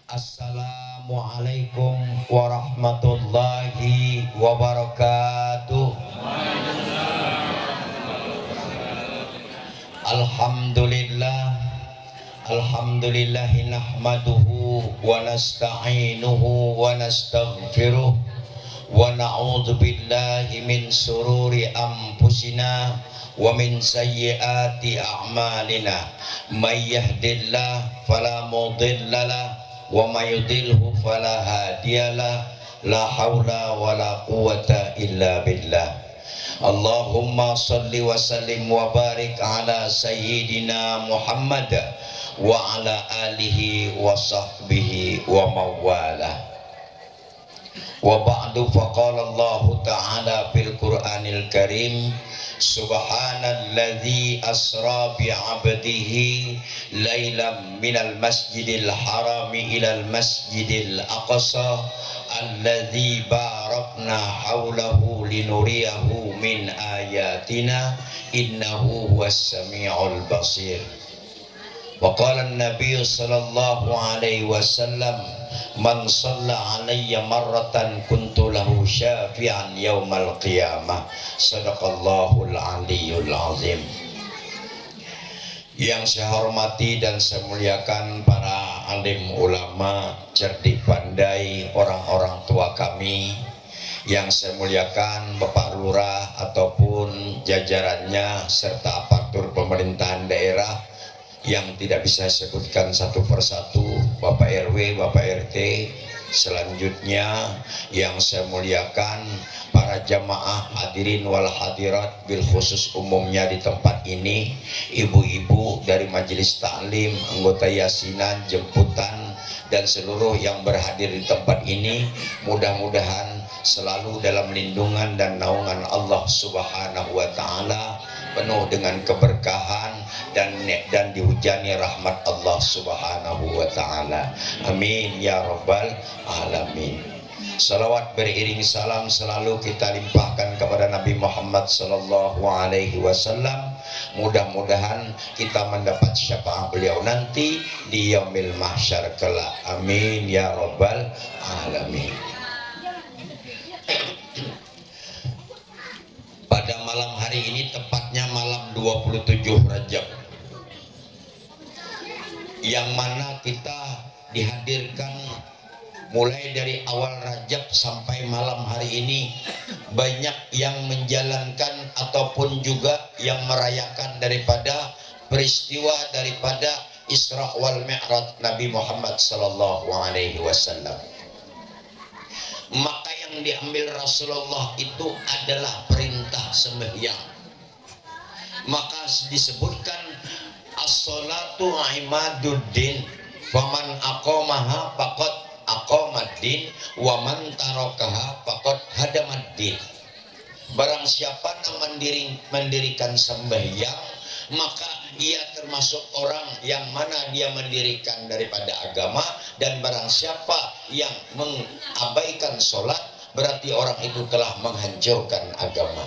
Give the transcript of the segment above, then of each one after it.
Assalamualaikum warahmatullahi wabarakatuh. Alhamdulillah, alhamdulillahi nahmaduhu wa nasta'inuhu wa nastaghfiruh wa na'udzu billahi min sururi anfusina wa min sayyiati a'malina. May yahdihillahu fala mudhillalah wa may yudlilhu fala hadiyalah. La haula wala quwwata illa billah. Allahumma salli wa sallim wa barik ala sayyidina Muhammad wa ala alihi wa sahbihi wa mawalah. Wa ba'du, faqala Allah ta'ala fil Qur'anil Karim, subhanalladzi asra bi 'abdihi lailan minal masjidil harami ilal masjidil aqsa alladzi barakna haulahu linuriyahu min ayatina innahu huwas samiul basir. Wa qala an-nabiy sallallahu alaihi wasallam, man shalla alayya marratan kuntu lahu syafi'an yaumal qiyamah. Sadaqallahul aliyyul azim. Yang saya hormati dan saya muliakan para alim ulama, cerdik pandai, orang-orang tua kami. Yang saya muliakan Bapak Lurah ataupun jajarannya serta aparatur pemerintahan daerah yang tidak bisa sebutkan satu persatu, Bapak RW, Bapak RT. Selanjutnya yang saya muliakan para jamaah hadirin wal hadirat, bil khusus umumnya di tempat ini, ibu-ibu dari majelis taklim, anggota yasinan, jemputan, dan seluruh yang berhadir di tempat ini. Mudah-mudahan selalu dalam lindungan dan naungan Allah Subhanahu wa Ta'ala, penuh dengan keberkahan dan dihujani rahmat Allah Subhanahu wa Ta'ala. Amin ya rabbal alamin. Salawat beriring salam selalu kita limpahkan kepada Nabi Muhammad sallallahu alaihi wasallam. Mudah-mudahan kita mendapat syafaat beliau nanti di yaumil mahsyar kelak. Amin ya rabbal alamin. Pada malam hari ini, tepatnya malam 27 Rajab, yang mana kita dihadirkan mulai dari awal Rajab sampai malam hari ini, banyak yang menjalankan ataupun juga yang merayakan daripada peristiwa daripada Isra wal Mi'raj Nabi Muhammad sallallahu alaihi wasallam. Maka yang diambil Rasulullah itu adalah perintah sembahyang. Maka disebutkan as-salatu imaduddin, faman aqamaha faqad aqamaddin wa man tarakaha faqad hadamaddin. Barang siapa yang mendirikan sembahyang, maka ia termasuk orang yang mana dia mendirikan daripada agama. Dan barang siapa yang mengabaikan sholat, berarti orang itu telah menghancurkan agama.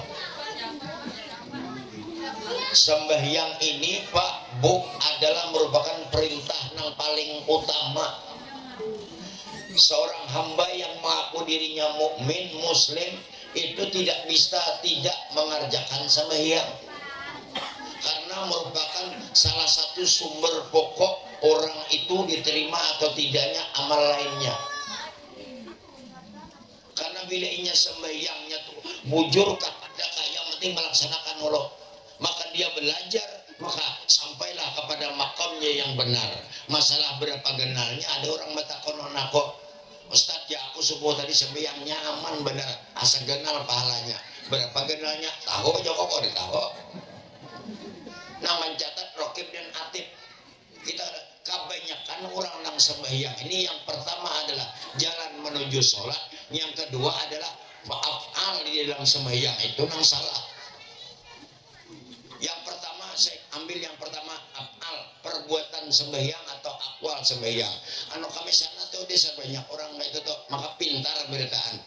Sembahyang ini Pak Bu adalah merupakan perintah yang paling utama. Seorang hamba yang mengaku dirinya mukmin muslim itu tidak bisa tidak mengerjakan sembahyang, karena merupakan salah satu sumber pokok orang itu diterima atau tidaknya amal lainnya. Karena bila inya sembahyangnya tuh bujur kepada yang penting melaksanakan Allah, maka dia belajar, maka sampailah kepada makamnya yang benar. Masalah berapa genalnya, ada orang matakonon aku, Ustaz ya aku subuh tadi sembahyangnya aman benar, asa genal pahalanya. Berapa genalnya? Tahu aja kok ditahu. Nah, mencatat rokib dan atib. Kita kebanyakan orang yang sembahyang ini, yang pertama adalah jalan menuju sholat, yang kedua adalah fa'af'al di dalam sembahyang itu yang salah. Yang pertama saya ambil yang pertama af'al, perbuatan sembahyang atau akwal sembahyang. Anu kami sana tuh desa banyak orang kayak itu tuh, maka pintar beritaan.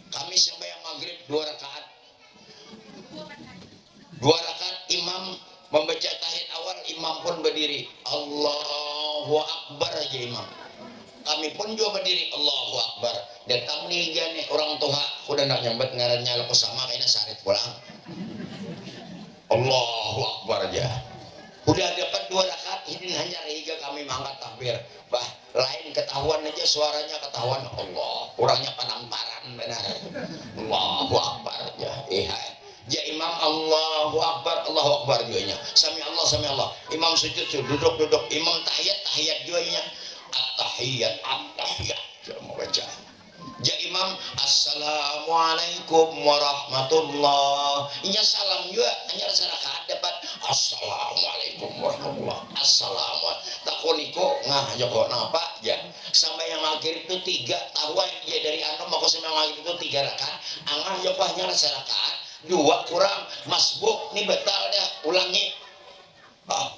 Kami sembahyang maghrib 2 rakaat. 2 rakaat imam membaca tahiyat awal, imam pun berdiri, Allahu Allahu Akbar aja imam. Kami pun juga berdiri Allahu Akbar. Datang nih nih orang tua udah nak nyambet ngarannya laku sama kayaknya sarit pulang. Allahu Akbar aja. Udah dapat 2 rakaat ini hanya hingga kami mangkat takbir. Bah, lain ketahuan aja suaranya ketahuan Allah. Orangnya penamparan benar. Allahu Akbar aja. Ya imam Allahu Akbar, Allahu Akbar juga nya. Sami Allah. Imam sujud duduk. Imam tahiyat juga nya. At-tahiyat. Mau baca. Ya imam assalamualaikum warahmatullah. Inya salam juga hanya rakaat dapat assalamualaikum warahmatullah. Assalamualaikum. Takoniko ngah joko napa ya. Sampai yang akhir itu 3 tahuan ya dari anu maka sampai yang akhir itu 3 rakaat. Angah joko hanya rakaat 2 kurang masbuk nih betal dah ulangi.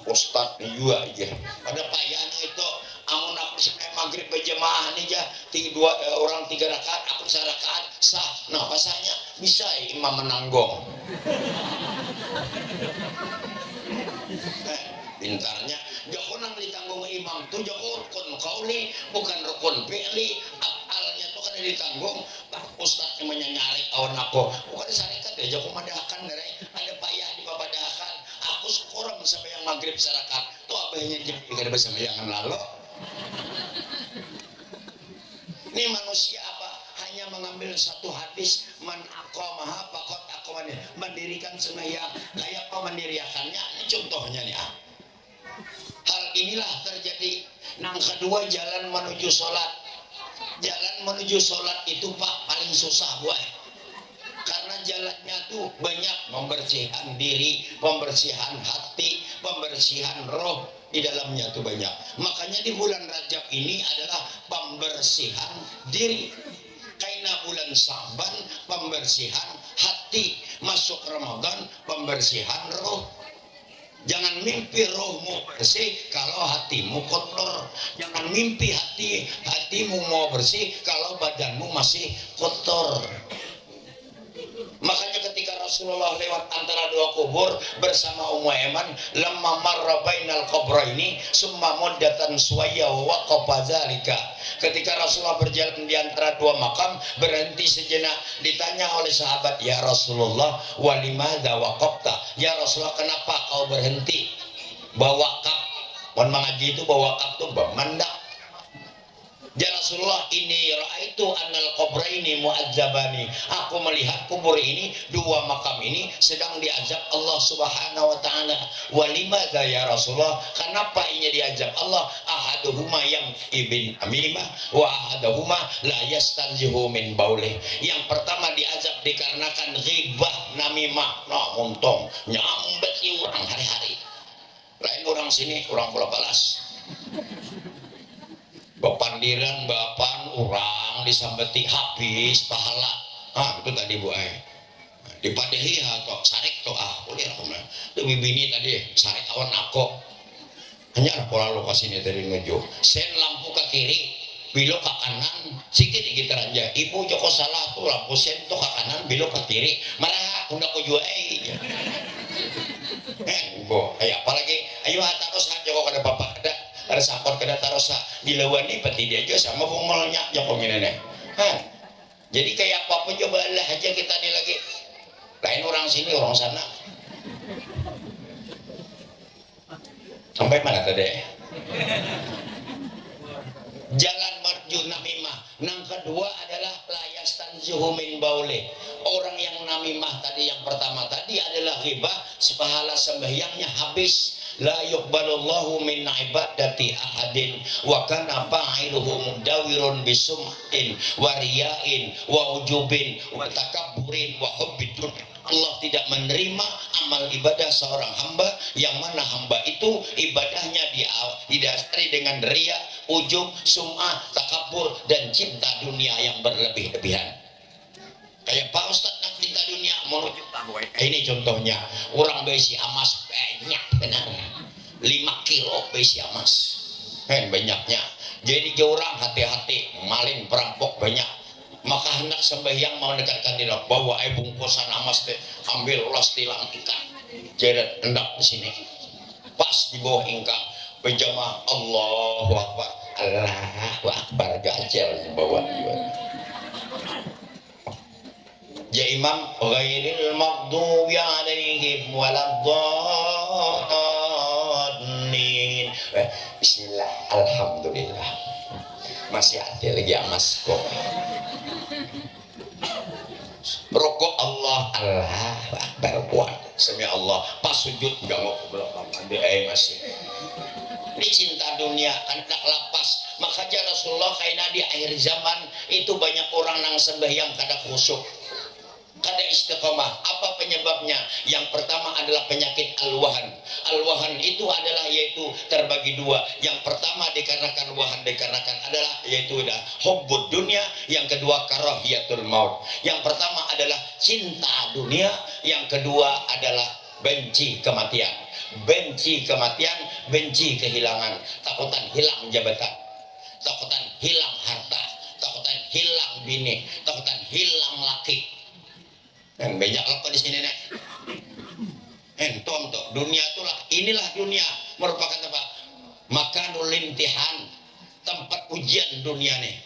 Ustaz juga aja. Pada payahnya itu amun aku sampai maghrib berjemaah nih ya 3 rakaat aku 1 rakaat sah. Nah pasanya bisa ya imam menanggong. Pintarnya joko nang ditanggung imam tuh joko rukun kauli bukan rukun fi'li. Afalnya tuh kan ditanggung ustaz yang nyari awan aku bukan syarikat ya joko madahkan dari ada payah di babadakan aku syukuran sampai yang maghrib syarakat tuh abahnya jadi bersama yang lalu. Ini manusia apa? Hanya mengambil satu hadis man aqamaha faqad aqamani, mendirikan sembahyang kayak apa mendirikannya. Ini contohnya nih. Hal inilah terjadi. Yang kedua jalan menuju sholat. Jalan menuju sholat itu Pak paling susah buat. Karena jalannya tuh banyak membersihkan diri, pembersihan hati, pembersihan roh di dalamnya tuh banyak. Makanya di bulan Rajab ini adalah pembersihan diri. Karena bulan Sa'ban pembersihan hati, masuk Ramadan pembersihan roh. Jangan mimpi rohmu bersih kalau hatimu kotor. Jangan mimpi hatimu mau bersih kalau badanmu masih kotor. Makanya ketika Rasulullah lewat antara 2 kubur bersama Ummu Aiman, lamma marra bainal qabraini summa muddatan suwayya wa waqafa dzalika. Ketika Rasulullah berjalan di antara 2 makam, berhenti sejenak, ditanya oleh sahabat, "Ya Rasulullah, wa limadza waqafta?" Ya Rasulullah, kenapa kau berhenti? Bawakaf. Mun mengaji itu bawakaf tuh bermandak. Ya Rasulullah, ini raaitu annal qabraini mu'adzabani. Aku melihat kubur ini, 2 makam ini sedang diazab Allah Subhanahu wa taala. Wa limadza ya Rasulullah? Kenapa ini diazab Allah? Ahaduhuma yang ibn amimah wa ahaduhuma la yastanzihu min baulih. Yang pertama diazab dikarenakan ghibah namimah. Nah, untung nyambet orang hari-hari. Lain orang sini, orang Pulau Balas. Bapandiran bapan orang disambeti habis pahala. Itu tadi Bu Ai. Dipadehi atau sarik to kuliah aku mah. Dewi bini tadi sarik awan aku. Hanya ada pola lokasi ini dari menuju. Sen lampu ke kiri, belok ke kanan, sikit kita aja. Ibu Joko salah tuh lampu sen tuh ke kanan, belok ke kiri. Marah udah ku jual Bu, ayo apalagi ayo taros Joko kada bapak ada sakor kada tarosa dilawan nih peti dia aja sama bungolnya Joko ngene. Jadi kayak apapun coba lah aja kita nih lagi. Lain orang sini orang sana. Sampai mana tadi? Jalan menuju namimah. Yang kedua adalah layastanzuhu min baulih. Orang yang namimah tadi yang pertama tadi adalah ghibah, sepahala sembahyangnya habis. La yuqbalullahu min ibadati ahadin wa kana fa'iluhu mudawirun bisum'in wa riya'in wa ujubin wa takabburin wa hubbidun. Allah tidak menerima amal ibadah seorang hamba yang mana hamba itu ibadahnya didasari dengan riya, ujub, sum'ah, takabur dan cinta dunia yang berlebih-lebihan. Kayak Pak Ustadz nak cinta dunia menuju tahu. Ini contohnya orang besi emas banyak benar 5 kilo besi emas banyaknya. Jadi orang hati-hati maling perampok banyak. Maka hendak sembahyang mau mendekatkan diri bawa bungkusan emas deh, ambil ulas tilang ikan jeret hendak di sini pas di bawah ingkang berjamaah Allahu Akbar, Allahu Akbar gacel bawa ya imam ghairil maghdubi alaihim waladdallin. Bismillah, alhamdulillah masih ada lagi amas kok. Rokok Allah Akbar kuat semi Allah pas sujud nggak mau ke belakang ada masih ini cinta dunia kan tak lapas. Makanya Rasulullah kayaknya di akhir zaman itu banyak orang nang sembahyang kada khusyuk kada istiqomah. Apa penyebabnya? Yang pertama adalah penyakit alwahan. Alwahan itu adalah yaitu terbagi dua. Yang pertama dikarenakan wahan dikarenakan adalah yaitu dah hubbud dunia, yang kedua karahiyatul maut. Yang pertama adalah cinta dunia, yang kedua adalah benci kematian. Benci kematian, benci kehilangan, takutan hilang jabatan, takutan hilang harta, takutan hilang bini, takutan hilang laki. Dan banyak apa di sini nek? Entom tuh dunia itulah inilah dunia merupakan apa? Makanul imtihan, tempat ujian dunia nih.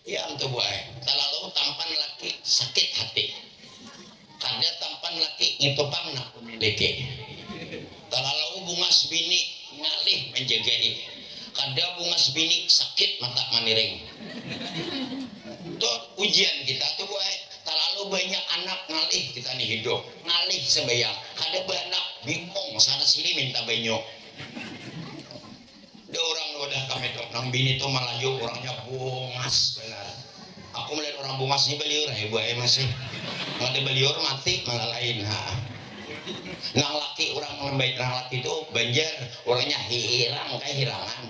Ya antu buai. Talalu tampan laki sakit hati. Kada tampan laki ngitupang nak memiliki. Talalu bungas bini ngalih menjagai. Kada bungas bini sakit mata maniring. Tuh ujian kita tuh buai. Terlalu banyak anak ngalih kita nih hidup ngalih sembayang ada banyak bingung sana sini minta banyu ada orang udah kami tuh nang bini tuh Melayu orangnya bungas benar. Aku melihat orang bungas ini beliur ibu masih nggak ada beliur mati malah lain nang laki orang lembait nang laki itu banjar orangnya hirang kayak hirangan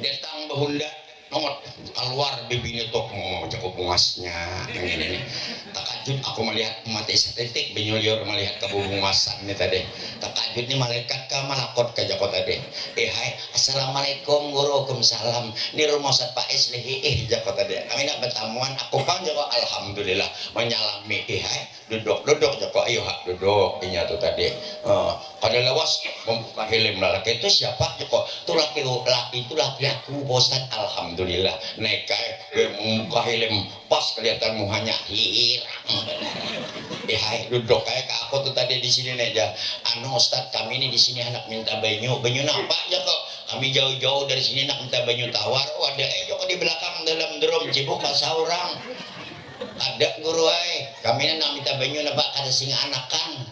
datang bahunda nomor keluar bibinya tuh cukup bungasnya ini takajud aku melihat mati setetik binyulior melihat kebungasan ini tadi takajud ini malaikat ke malakot ke jakot tadi hai assalamualaikum waalaikumsalam ini rumah Ustaz Pak Islihi jakot tadi kami nak bertamuan aku pang jakot alhamdulillah menyalami hai duduk jakot ayo hak duduk ini tuh tadi pada lewas membuka helm laki itu siapa jakot tuh laki itu laki aku Ustaz alhamdulillah nekai muka helm pas kelihatan muhanya hirang hai duduk kayak ke aku tuh tadi di sini aja anu Ustaz kami ini di sini anak minta banyu apa aja kok kami jauh-jauh dari sini nak minta banyu tawar ada kok di belakang dalam drum cibuk bahasa orang ada guru kami ini nak minta banyu nabak kada singa anakan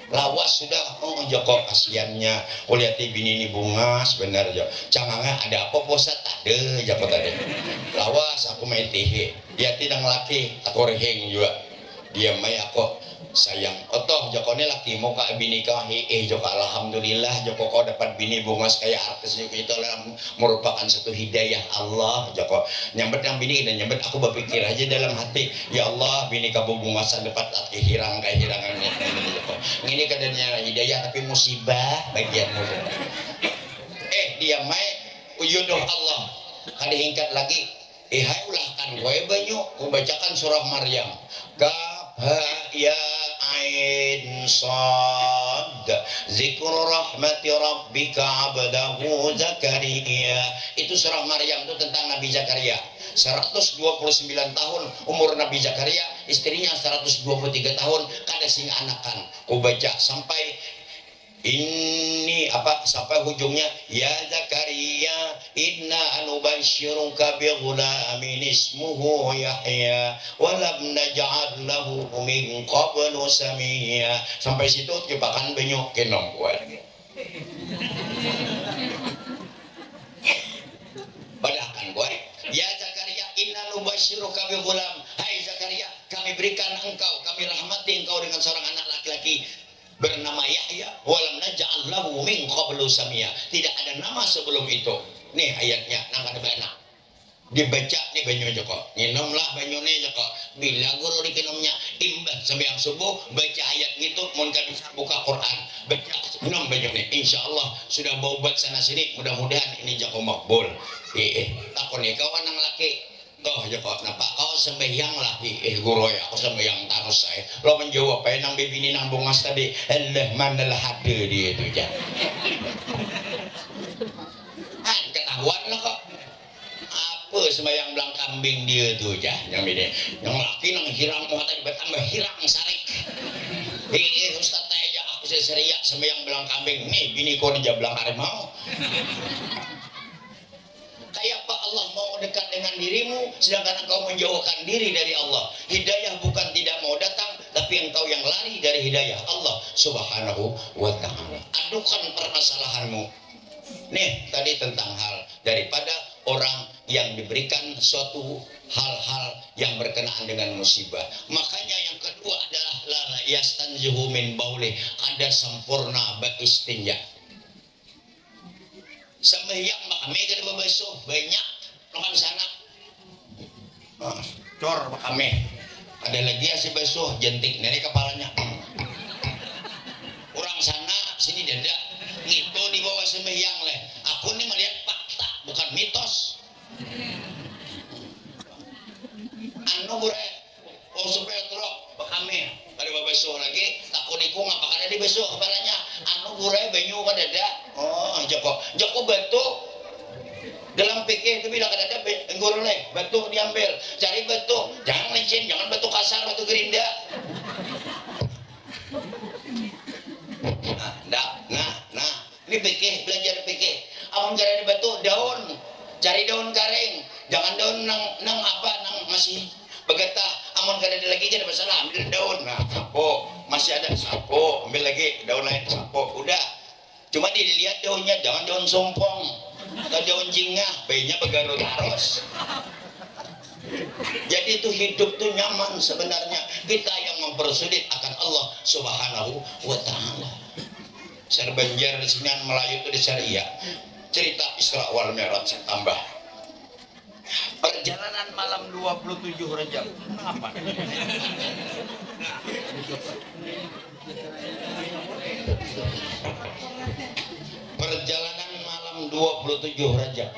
lawas sudah Joko kasiannya lihat bini ini bunga sebenarnya Jo cangangnya ada apa posat ada Joko tadi lawas aku main tihe ya tidak laki aku reheng juga dia main aku sayang otoh Joko ini laki mau kak bini kau Joko alhamdulillah Joko kau dapat bini bungas kayak artis itu merupakan satu hidayah Allah Joko nyambet yang bini dan nyambet aku berpikir aja dalam hati ya Allah bini kau bungasan dapat laki hirang kayak hirangannya Joko ini kadangnya hidayah tapi musibah bagianmu dia main uyuduh Allah kada hingkat lagi hai ulahkan gue banyak ku bacakan surah Maryam ya ain sad zikru rahmati rabbika abdahu Zakaria itu surah Maryam itu tentang Nabi Zakaria 129 tahun umur Nabi Zakaria istrinya 123 tahun kada sing anakan ku baca sampai ini apa sampai ujungnya ya Zakaria inna anubasyyiruka bi ghulamin ismuhu Yahya wa lam naj'al lahu min qablu samia sampai situ jebakan benyok kenom kuat padahkan gue ya Zakaria inna anubasyyiruka bi ghulam hai Zakaria kami berikan engkau kami rahmati engkau dengan seorang anak laki-laki bernama Yahya walam naj'al lahu min qablu samia tidak ada nama sebelum itu nih ayatnya nama ada anak dibaca nih banyu Joko minumlah banyune Joko bila guru dikinomnya imbah sampai yang subuh baca ayat gitu mun bisa buka Quran baca minum banyune insyaallah sudah bau obat sana sini mudah-mudahan ini Joko makbul takon kawan nang laki toh ya kok napa kau sembahyang lah guru ya aku sembahyang terus saya lo menjawab apa nang bibini nang bungas tadi Allah mana lah ada dia itu ya ketahuan lah kok apa sembahyang belang kambing dia tuh ya yang ini yang laki nang hirang mau tadi bertambah hirang sarik Ustaz tanya aku seriak sembahyang belang kambing nih bini kau aja belang harimau kayak apa Allah mau dekat dengan dirimu sedangkan engkau menjauhkan diri dari Allah. Hidayah bukan tidak mau datang tapi engkau yang lari dari hidayah Allah subhanahu wa ta'ala. Adukan permasalahanmu nih tadi tentang hal daripada orang yang diberikan suatu hal-hal yang berkenaan dengan musibah. Makanya yang kedua adalah la yastanzihu min baulih, ada sempurna beristinja. Sembahyang kami kada bebesuh banyak orang sana cor kami ada lagi si besuh jentik nenek kepalanya orang sana sini dada gitu di bawah sembahyang leh aku nih melihat fakta bukan mitos anu bure oh supaya terok kami pada bebesuh lagi takuniku ngapa kada di besuh kepalanya anu bure banyu kada dada oh Joko batu dalam pikir itu bilang ada guru leh batu diambil cari batu jangan licin jangan batu kasar batu gerinda nah ini pikir belajar pikir amun cari batu daun cari daun karing jangan daun nang masih begetah amun kada ada lagi jadi masalah ambil daun nah sapo masih ada sapo ambil lagi daun lain sapo udah cuma dilihat daunnya jangan daun sumpong atau daun jingah bayinya begarut terus jadi itu hidup tuh nyaman sebenarnya kita yang mempersulit akan Allah subhanahu wa ta'ala serbanjar di sini Melayu itu di Syariah cerita Isra wal Mi'raj tambah perjalanan malam 27 Rajab apa perjalanan malam 27 Rajab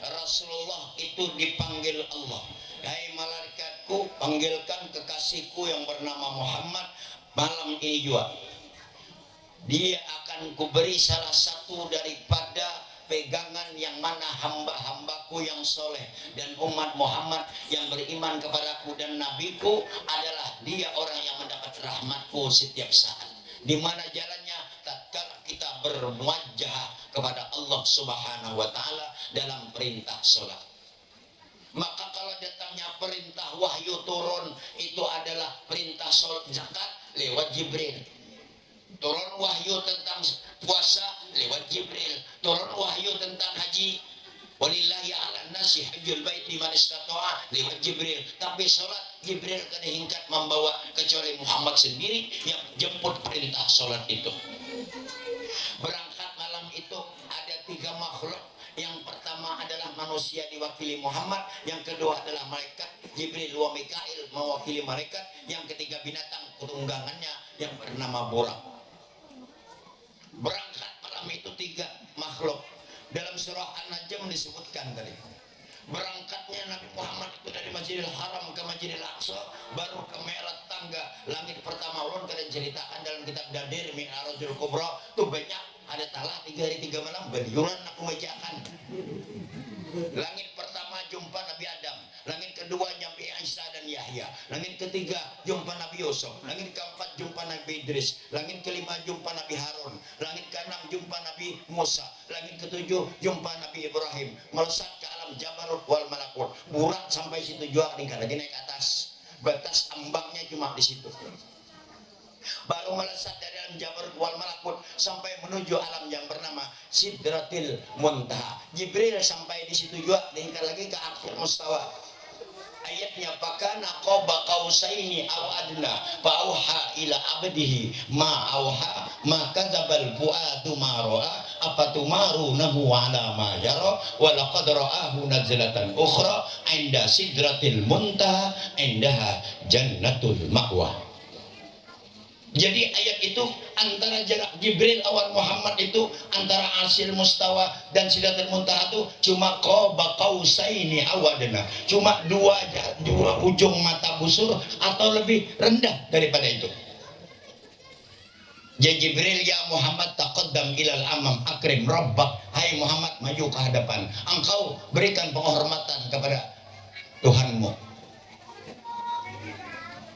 Rasulullah itu dipanggil Allah hai malaikatku panggilkan kekasihku yang bernama Muhammad malam ini juga dia akan kuberi salah satu daripada pegangan yang mana hamba-hambaku yang soleh dan umat Muhammad yang beriman kepadaku dan nabiku adalah dia orang yang mendapat rahmatku setiap saat di mana jalannya tatkala kita bermuajah kepada Allah subhanahu wa ta'ala dalam perintah sholat maka kalau datangnya perintah wahyu turun itu adalah perintah sholat zakat lewat Jibril turun wahyu tentang puasa lewat Jibril turun wahyu tentang haji walillahi ala nasi hajjul bait liman istata'a lewat Jibril tapi sholat Jibril kada hingkat membawa kecuali Muhammad sendiri yang jemput perintah sholat itu berangkat malam itu ada 3 makhluk yang pertama adalah manusia diwakili Muhammad yang kedua adalah malaikat Jibril wa Mikail mewakili malaikat yang ketiga binatang tunggangannya yang bernama buraq berangkat malam itu 3 makhluk dalam surah An-Najm disebutkan tadi berangkatnya Nabi Muhammad itu dari Masjidil Haram ke Masjidil Aqsa baru ke Mi'raj tangga langit pertama ulun kalian ceritakan dalam kitab Dadir Mi'rajul Kubra tuh banyak ada talah 3 hari 3 malam beliuran aku bacakan langit pertama jumpa Nabi Adam langit kedua nyampe Isa dan Yahya langit ketiga jumpa Nabi Yusuf langit keempat jumpa Nabi Idris langit kelima jumpa Nabi Harun langit keenam jumpa Nabi Musa langit ketujuh jumpa Nabi Ibrahim melesat ke alam Jabarut wal Malakut burak sampai situ juga tinggal lagi naik atas batas ambangnya cuma di situ baru melesat dari alam Jabarut wal Malakut sampai menuju alam yang bernama Sidratil Muntaha Jibril sampai di situ juga tinggal lagi ke akhir mustawa ayatnya pakana qaba qausaini aw adna fa auha ila abdihi ma auha ma kadzabal fuadu ma ra'a afatumarunahu ala ma yara wa laqad ra'ahu nazlatan ukhra 'inda sidratil muntaha 'indaha jannatul ma'wa Jadi ayat itu antara jarak Jibril lawan Muhammad itu antara Arsyil Mustawa dan Sidratul Muntaha itu cuma qaba qausaini awadna, cuma dua ujung mata busur atau lebih rendah daripada itu. Ya Jibril, ya Muhammad taqaddam ilal amam akrim rabbak, hai Muhammad maju ke hadapan, engkau berikan penghormatan kepada Tuhanmu.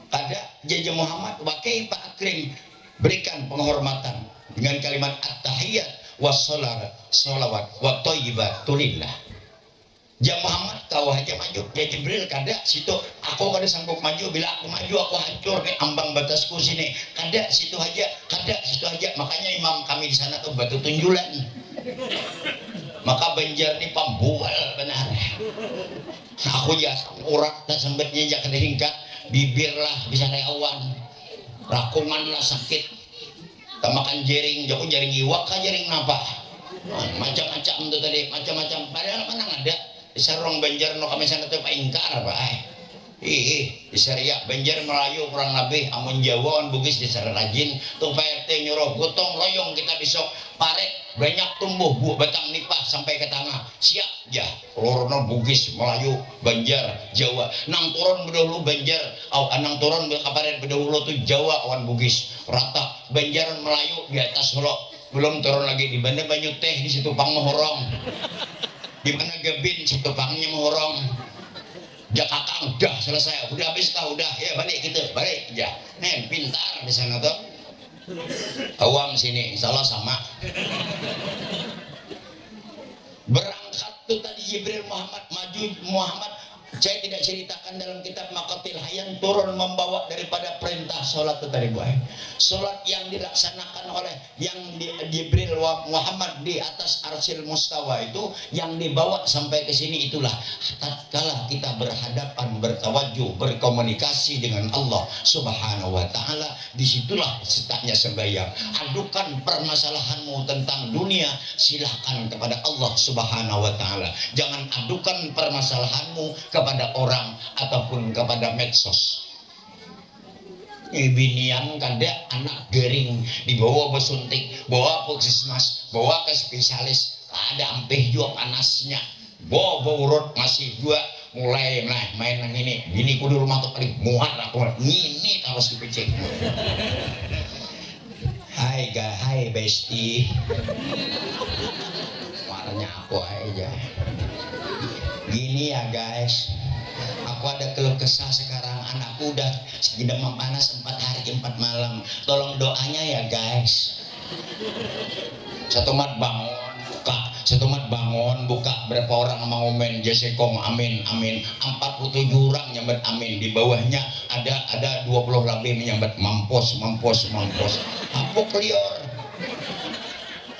Ada Jaja Muhammad wa kaifa akrim, berikan penghormatan dengan kalimat at-tahiyat wassalawat wa thayyibatulillah. Ja Muhammad kau aja maju, ya Jibril kada situ aku kada sanggup maju, bila aku maju aku hancur nih ambang batasku sini, kada situ aja, makanya imam kami di sana tuh batu tunjulan, maka Banjar nih pambual benar. Aku ya urat dan sembetnya jangan diringkat, bibir lah bisa kayak awan, rakungan lah sakit, tak makan jaring, jauh jaring iwak kah jaring napa, macam-macam tuh tadi, macam-macam. Padahal mana ada di sarong Banjar no kami sana tuh paingkar apa di Syariah Banjar Melayu kurang lebih, amun Jawa on Bugis di sana rajin tuh PRT nyuruh gotong royong kita besok paret banyak tumbuh buah batang nipah sampai ke tanah siap ya lorno Bugis Melayu Banjar Jawa nang turun bedahulu Banjar nang turun kaparet bedahulu tuh Jawa awan Bugis rata Banjar Melayu di atas lo belum turun lagi di mana Banyu Teh di situ pang Mohorong, di mana Gebin situ pangnya Mohorong, Jakakang udah selesai, udah habis kah udah ya balik gitu balik ya nen pintar di sana tuh. Awam sini insya Allah sama. Berangkat tuh tadi Jibril Muhammad maju Muhammad, saya tidak ceritakan dalam kitab Maqatil Hayyan, turun membawa daripada perintah sholat itu tadi buah. Sholat yang dilaksanakan oleh yang Jibril Muhammad di atas Arsyil Mustawa itu yang dibawa sampai ke sini, itulah tatkala kita berhadapan, bertawajuh, berkomunikasi dengan Allah Subhanahu wa taala, disitulah letaknya sembahyang. Adukan permasalahanmu tentang dunia silahkan kepada Allah Subhanahu wa taala. Jangan adukan permasalahanmu kepada orang ataupun kepada medsos. Binian kada anak gering dibawa bersuntik, bawa puskesmas, bawa ke spesialis, ada ampeh juga panasnya, bawa urut masih juga mulai main yang ini, bini ku di rumah tuh paling muat aku ini harus dipecek. Hai bestie, warnanya aku aja. Gini ya guys, aku ada keluh kesah sekarang, anakku udah demam panas 4 hari 4 malam, tolong doanya ya guys. Satu mat bangun buka berapa orang sama ngomen jesekong amin 47 orang nyambat amin, di bawahnya ada 20 lebih menyambat mampus apa lior.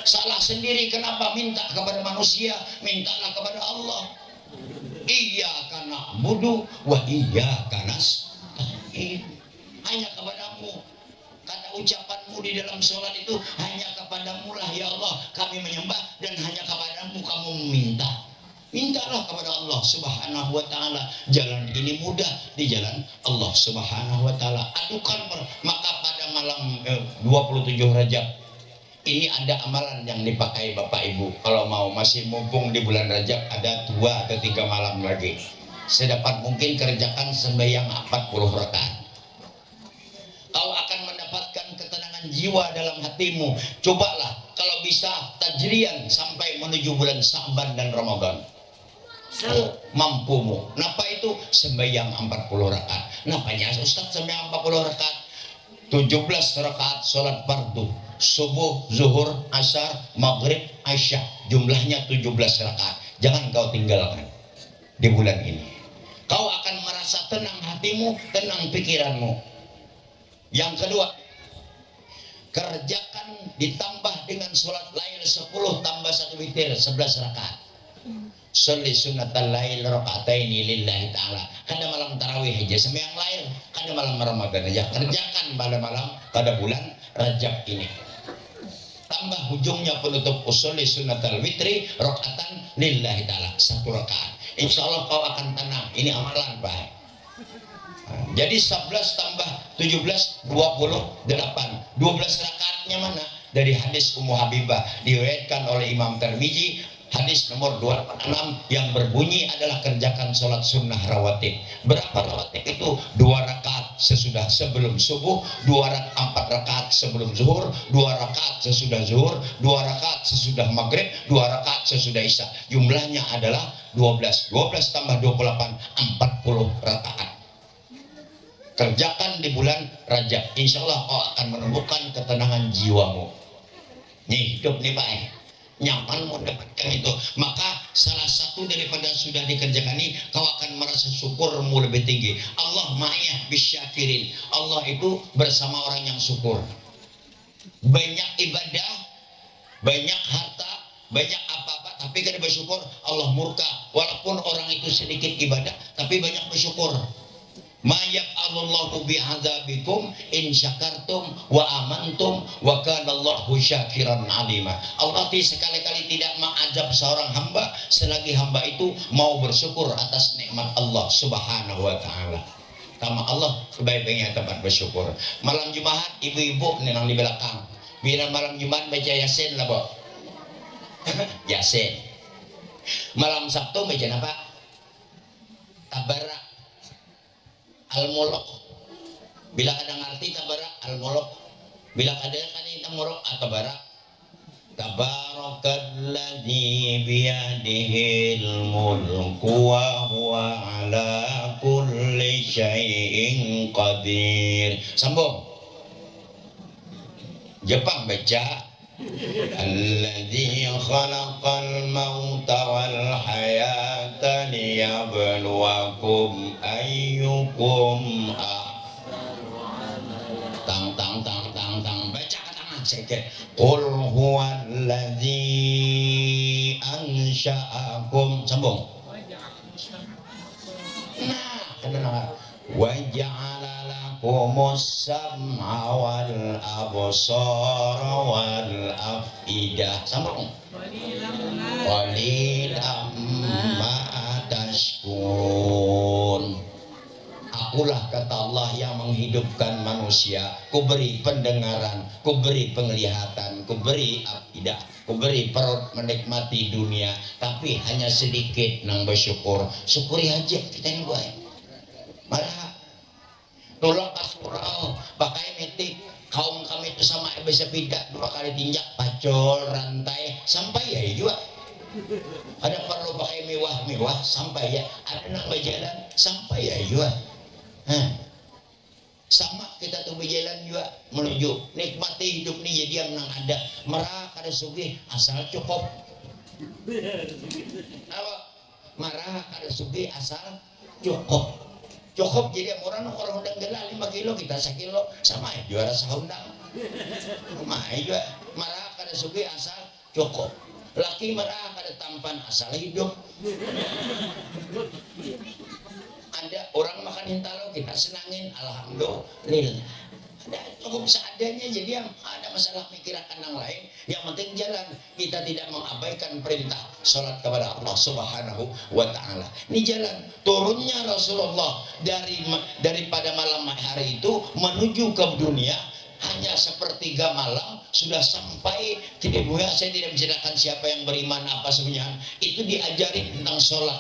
Salah sendiri, kenapa minta kepada manusia, mintalah kepada Allah. Iyyaka na'budu wa iyyaka nasta'in, hanya kepadamu, kata ucapanmu di dalam sholat itu hanya kepadamu lah ya Allah kami menyembah, dan hanya kepadamu kamu meminta. Mintalah kepada Allah Subhanahu wa taala, jalan ini mudah di jalan Allah Subhanahu wa taala. Adukan maka pada malam 27 Rajab ini ada amalan yang dipakai Bapak Ibu, kalau mau masih mumpung di bulan Rajab ada 2 atau 3 malam lagi, sedapat mungkin kerjakan sembahyang 40 rakaat. Kau akan mendapatkan ketenangan jiwa dalam hatimu. Cobalah kalau bisa tajrian sampai menuju bulan Sa'ban dan Ramadan. Mampumu. Napa itu? Sembahyang 40 rakaat. Napanya Ustaz sembahyang 40 rakaat? 17 rakaat sholat fardu, subuh, zuhur, asar, maghrib, isya, jumlahnya 17 rakaat. Jangan kau tinggalkan di bulan ini. Kau akan merasa tenang hatimu, tenang pikiranmu. Yang kedua, kerjakan ditambah dengan sholat lail 10 tambah 1 witir 11 rakaat. Sholli sunnatal lail raka'ataini lillahi ta'ala. Kada malam tarawih aja sembahyang lail, kada malam Ramadan aja. Kerjakan pada malam pada bulan Rajab ini. Tambah ujungnya penutup usolli sunnatal witri raka'atan lillahi ta'ala, 1 rakaat. Insya Allah kau akan tenang. Ini amalan Pak. Jadi 11 tambah 17 28. 12 rakaatnya mana? Dari hadis Ummu Habibah diriwayatkan oleh Imam Tirmizi, hadis nomor 286 yang berbunyi adalah kerjakan sholat sunnah rawatib. Berapa rawatib itu? 2 rakaat sesudah sebelum subuh, 4 rakaat sebelum zuhur, 2 rakaat sesudah zuhur, 2 rakaat sesudah maghrib, 2 rakaat sesudah isya. Jumlahnya adalah 12. 12 tambah 28, 40 rakaat. Kerjakan di bulan Rajab, insya Allah kau akan menemukan ketenangan jiwamu. Nih hidup nih Pak, nyaman mau dapatkan itu. Maka salah satu daripada sudah dikerjakan ini, kau akan merasa syukurmu lebih tinggi. Allah ma'iyah bisyakirin. Allah itu bersama orang yang syukur. Banyak ibadah, banyak harta, banyak apa-apa, tapi kada bersyukur, Allah murka. Walaupun orang itu sedikit ibadah, tapi banyak bersyukur. Ma yaf'alullahu bi'adzabikum in syakartum wa amantum wa kana Allahu syakiran alima. Allah sekali-kali tidak mengazab seorang hamba selagi hamba itu mau bersyukur atas nikmat Allah Subhanahu wa taala. Sama Allah sebaik-baiknya tempat bersyukur. Malam Jumat ibu-ibu nenang di belakang. Bila malam Jumat baca Yasin lah, Bo. Yasin. Malam Sabtu baca apa? Tabarak. Al-Mulk. Bila ada ngerti tabarak al-Mulk. Bila ada kan ini tabarak tabarak. Tabarakalladzi biyadihil mulku wa huwa ala kulli syai'in qadir. Sambung. Jepang baca alladzi khalaqal mauta wal hayata liyabluwakum ayyukum tang baca ke tangan sedikit. Qul huwallazi ansha'akum. Sambung. Nah, kenapa? Wa ja'ala lakumus sam'a wal absara wal afidah. Sambung. Qalilan ma tashkurun. Akulah kata Allah yang menghidupkan manusia. Kuberi pendengaran, kuberi penglihatan, kuberi afidah, kuberi perut menikmati dunia. Tapi hanya sedikit nang bersyukur. Syukuri aja kita ini baik. Marah tolong kasurau pakai metik kaum kami itu sama bisa pidak 2 kali tinjak pacol rantai sampai ya juga ada perlu pakai mewah sampai ya ada nak berjalan sampai ya juga sama kita tuh berjalan juga menuju nikmati hidup nih jadi yang nang ada marah kada sugih asal cukup apa marah kada sugih asal cukup jadi orang undang gelah 5 kilo kita 1 kilo sama ya juara sahundang sama juga marah kada sugi asal cukup laki marah kada tampan asal hidup ada orang makan hintalo kita senangin alhamdulillah ada cukup seadanya jadi yang ada masalah pikiran yang lain yang penting jalan kita tidak mengabaikan perintah sholat kepada Allah Subhanahu wa ta'ala. Ini jalan turunnya Rasulullah daripada malam hari itu menuju ke dunia hanya sepertiga malam sudah sampai. Tidak boleh saya tidak menceritakan siapa yang beriman apa sebenarnya itu diajari tentang sholat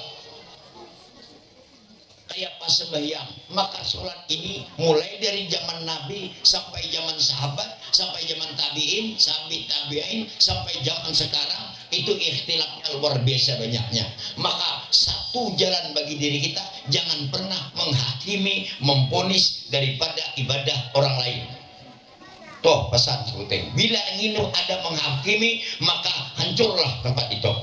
kayak pas sembahyang. Maka sholat ini mulai dari zaman Nabi sampai zaman sahabat sampai zaman tabiin tabi'in sampai zaman sekarang itu ikhtilafnya luar biasa banyaknya. Maka satu jalan bagi diri kita, jangan pernah menghakimi memponis daripada ibadah orang lain. Toh pesan penting, bila ingin ada menghakimi maka hancurlah tempat itu.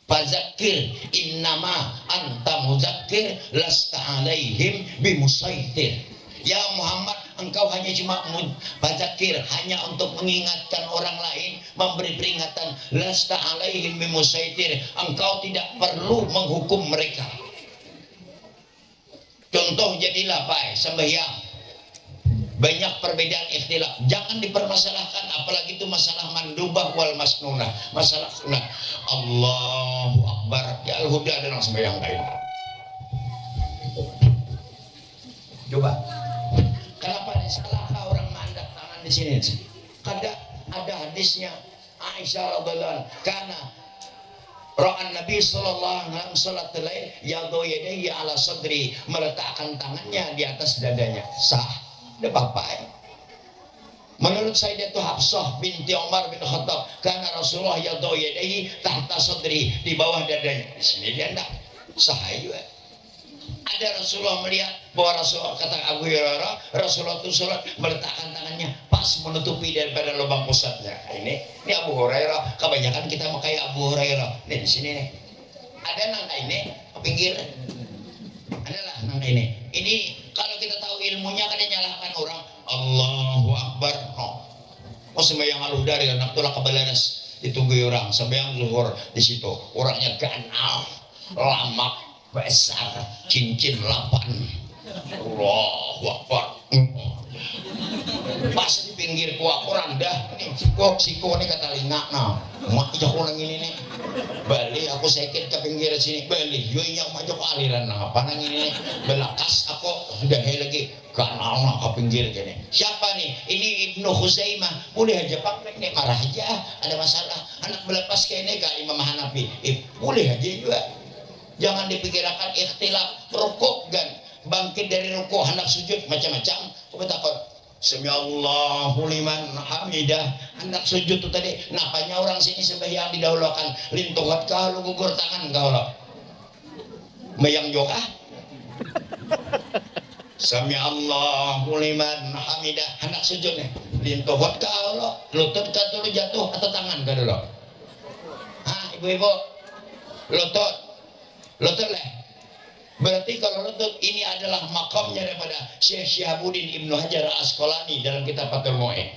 Fazakir innama anta muzakkir lasta alaihim bimusaitir. Ya Muhammad, engkau hanya cuma fazakir, hanya untuk mengingatkan orang lain, memberi peringatan. Lasta alaihim bimusaitir, engkau tidak perlu menghukum mereka. Contoh jadilah Pak sembahyang banyak perbedaan ikhtilaf, jangan dipermasalahkan, apalagi itu masalah mandubah wal masnunah, masalah sunat. Allahu Akbar ya al-huda dan sembahyang lain Coba. Kenapa salah orang mandap tangan di sini? Ada hadisnya Aisyah radhiyallahu anha, karena Ra'an Nabi sallallahu alaihi wasallam salat lail yadhu yadayhi ala sadri, meletakkan tangannya di atas dadanya. Sah, ada apa ya? Menurut Sayyidatul Hafsah binti Umar bin Khattab, karena Rasulullah yadhu yadayhi tahta sadri, di bawah dadanya. Di sini dia enggak sah juga. Ada Rasulullah melihat bahwa Rasulullah, kata Abu Hurairah, Rasulullah itu sholat meletakkan tangannya pas menutupi daripada lubang pusatnya. Ini Abu Hurairah. Kebanyakan kita mau kayak Abu Hurairah. Nih di sini nih. Ada nangka ini ke pinggir. Adalah nangka ini. Ini kalau kita tahu ilmunya kan nyalahkan orang. Allahu Akbar. Oh sembahyang aludari anak tulah kebalanas ditunggu orang sembahyang zuhur di situ. Orangnya ganal, lamak, besar, cincin 8. Allahu Akbar. Pas di pinggir ku aku randah nih siko nih kata linga nah mak jago nang ini nih balik aku sakit ke pinggir sini balik yo yang maju ke aliran nah apa nang ini belakas aku udah lagi kanal nah ke pinggir gini. Siapa nih? Ini Ibnu Khuzaimah. Boleh aja Pak nek marah aja ada masalah anak belepas kayak ini ke Imam Hanafi boleh aja juga. Jangan dipikirkan ikhtilaf rukuk kan bangkit dari rukuk hendak sujud macam-macam. Coba takut Sami Allahu liman hamidah hendak sujud tuh tadi napanya orang sini sembahyang didahulukan lintuhat kah lu gugur tangan kau lo bayang joka Sami Allahu liman hamidah hendak sujud nih lintuhat kau lo lutut kah dulu jatuh atau tangan kah dulu ibu-ibu lutut leh. Berarti kalau lutut ini adalah makamnya daripada Syekh Syihabuddin Ibnu Hajar Asqalani dalam kitab Fathul Mu'in.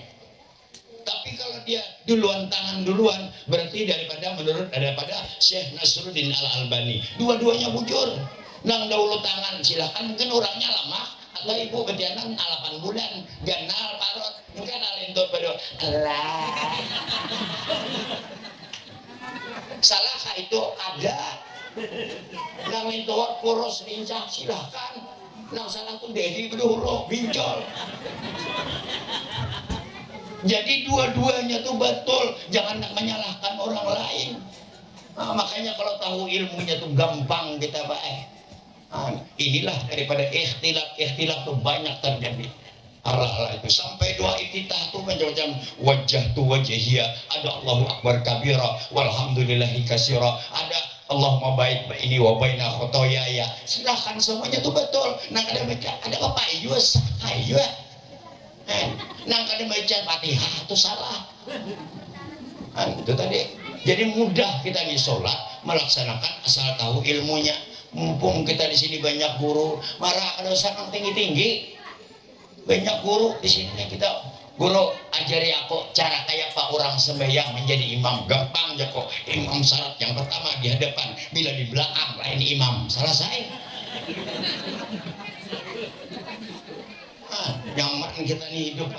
Tapi kalau dia duluan tangan duluan berarti daripada Syekh Nasruddin Al-Albani. Dua-duanya bujur. Nang dahulu tangan silahkan mungkin orangnya lama atau ibu betianan 8 bulan ganal parot mungkin alendot pada Allah. Salahkah itu ada? Nang itu kurus lincah silahkan. Nang salah tuh dedi berdulu bincol. Jadi dua-duanya tuh betul. Jangan menyalahkan orang lain. Makanya kalau tahu ilmunya tuh gampang kita baik. Inilah daripada ikhtilaf tuh banyak terjadi. Allah itu sampai doa iftitah tuh macam-macam wajah tu wajhiyah ada Allahu Akbar kabira walhamdulillahi katsira ada Allahumma baik ini wa baina khotoyaya. Silahkan semuanya tuh betul. Nang kada baca ada apa ayo ayo. Nang kada baca Fatihah itu salah. Itu tadi. Jadi mudah kita di sholat melaksanakan asal tahu ilmunya. Mumpung kita di sini banyak guru, marah kada usah nang tinggi-tinggi. Banyak guru di sini kita guru ajari aku cara kayak pak orang sembahyang menjadi imam gampang aja kok. Imam syarat yang pertama di hadapan bila di belakang lain imam selesai. Nyaman kita nih hidup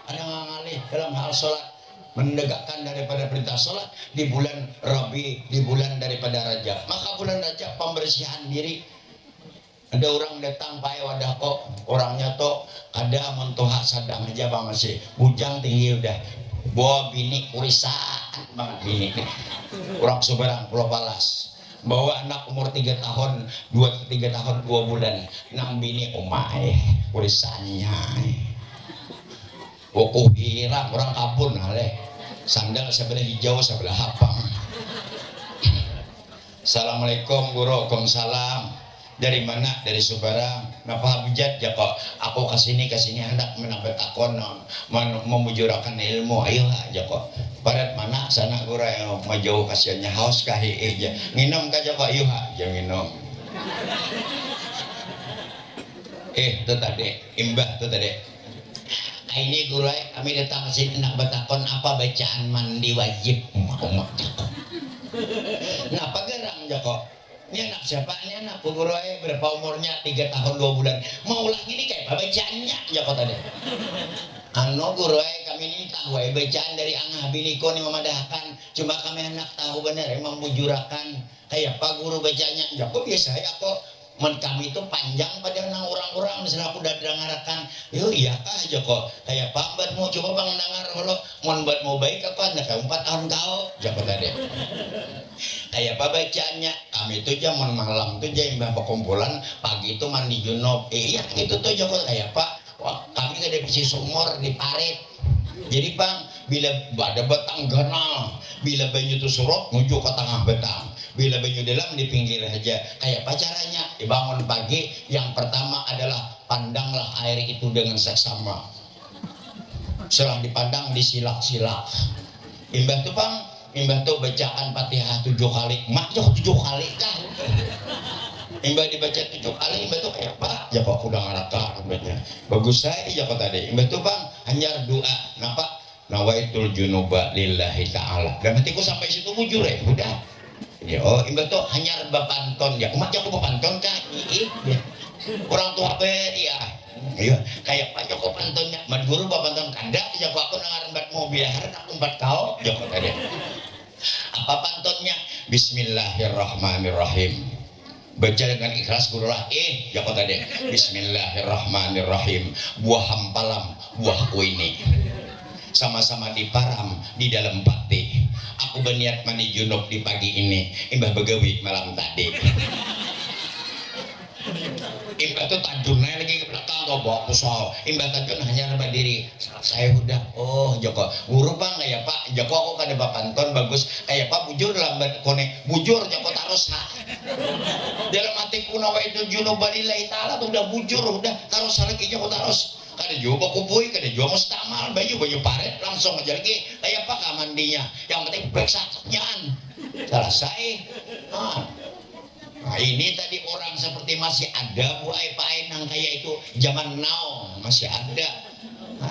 ada ngalih dalam hal sholat menegakkan daripada perintah sholat di bulan Rabi di bulan daripada Rajab. Maka bulan Rajab pembersihan diri. Ada orang datang pakai wadah kok orangnya tuh kada mentoha sadang aja bang masih bujang tinggi udah bawa bini urisaan banget bini orang Subarang Pulau Palas bawa anak umur 3 tahun 3 tahun 2 bulan nang bini umai urisannya buku hirang orang kapun ale sandal sebelah hijau sebelah hapang. Assalamualaikum guru. Waalaikumsalam. Dari mana? Dari Subarang. Napa hujat ya kok aku kesini hendak menambah takon memujurakan ilmu ayo aja kok padat mana sana gura yang mau jauh kasihannya haus kahi aja nginum kaja kok ayo aja nginum itu tadi imbah itu tadi ini guru kami datang ke sini hendak bertakon apa bacaan mandi wajib mau ngapa gerang ya kok. Ini anak siapa? Ini anak guru berapa umurnya 3 tahun 2 bulan mau ulang ini kayak bacaannya ya kok tadi guru kami ini tahu bacaan dari angah biniko nih memadahkan cuma kami anak tahu benar emang mujurakan kayak apa guru bacanya ya kok biasa ya kok men kami itu panjang pada nang orang-orang misalnya aku udah ngarakan yo iya kah aja kok kayak pambat mau coba bang dengar kalau mon buat mau baik apa anda kayak 4 tahun kau jago tadi kayak apa bacaannya kami itu jam malam tuh jam bapak kumpulan pagi itu mandi junub iya itu tuh jago kayak pak wah kami ada bisi sumur di parit jadi bang bila ada batang ganal bila banyu itu surut menuju ke tengah batang bila banyu dalam di pinggir aja kayak apa caranya dibangun pagi yang pertama adalah pandanglah air itu dengan seksama setelah dipandang disilak-silak imbah tuh bang imbah tuh bacaan Fatihah 7 kali mak jauh 7 kali kah imbah dibaca 7 kali imbah tuh kayak apa ya kok udah ngaraka imbahnya bagus saya ya kok tadi imbah tuh bang hanya doa napa nawaitul junuba lillahi ta'ala dan hatiku sampai situ bujur ya udah ya, oh imbah tuh hanya bapanton ya umat aku bapanton kan orang tua ya iya kayak Pak Joko pantonnya mat guru bapanton kandak Joko aku dengar embat mobil harap aku embat kau Joko tadi apa pantonnya Bismillahirrahmanirrahim baca dengan ikhlas guru lah Joko tadi Bismillahirrahmanirrahim buah hampalam buahku ini sama-sama diparam di dalam pati aku berniat mandi junub di pagi ini imbah begawi malam tadi imbah tuh tajunnya lagi ke belakang kau bawa kusol imbah tajun hanya rebah diri saya udah oh Joko guru bang kayak pak Joko aku kada bapanton bagus kayak pak bujur lambat kone bujur Joko taruh sah dalam hatiku nawa itu junub balillahi ta'ala tuh udah bujur udah taruh sah lagi Joko taruh kada juga kupui kada juga mustamal baju paret langsung aja lagi kayak apa kah mandinya yang penting periksa nyaan selesai nah ini tadi orang seperti masih ada bu ai nang kayak itu zaman now masih ada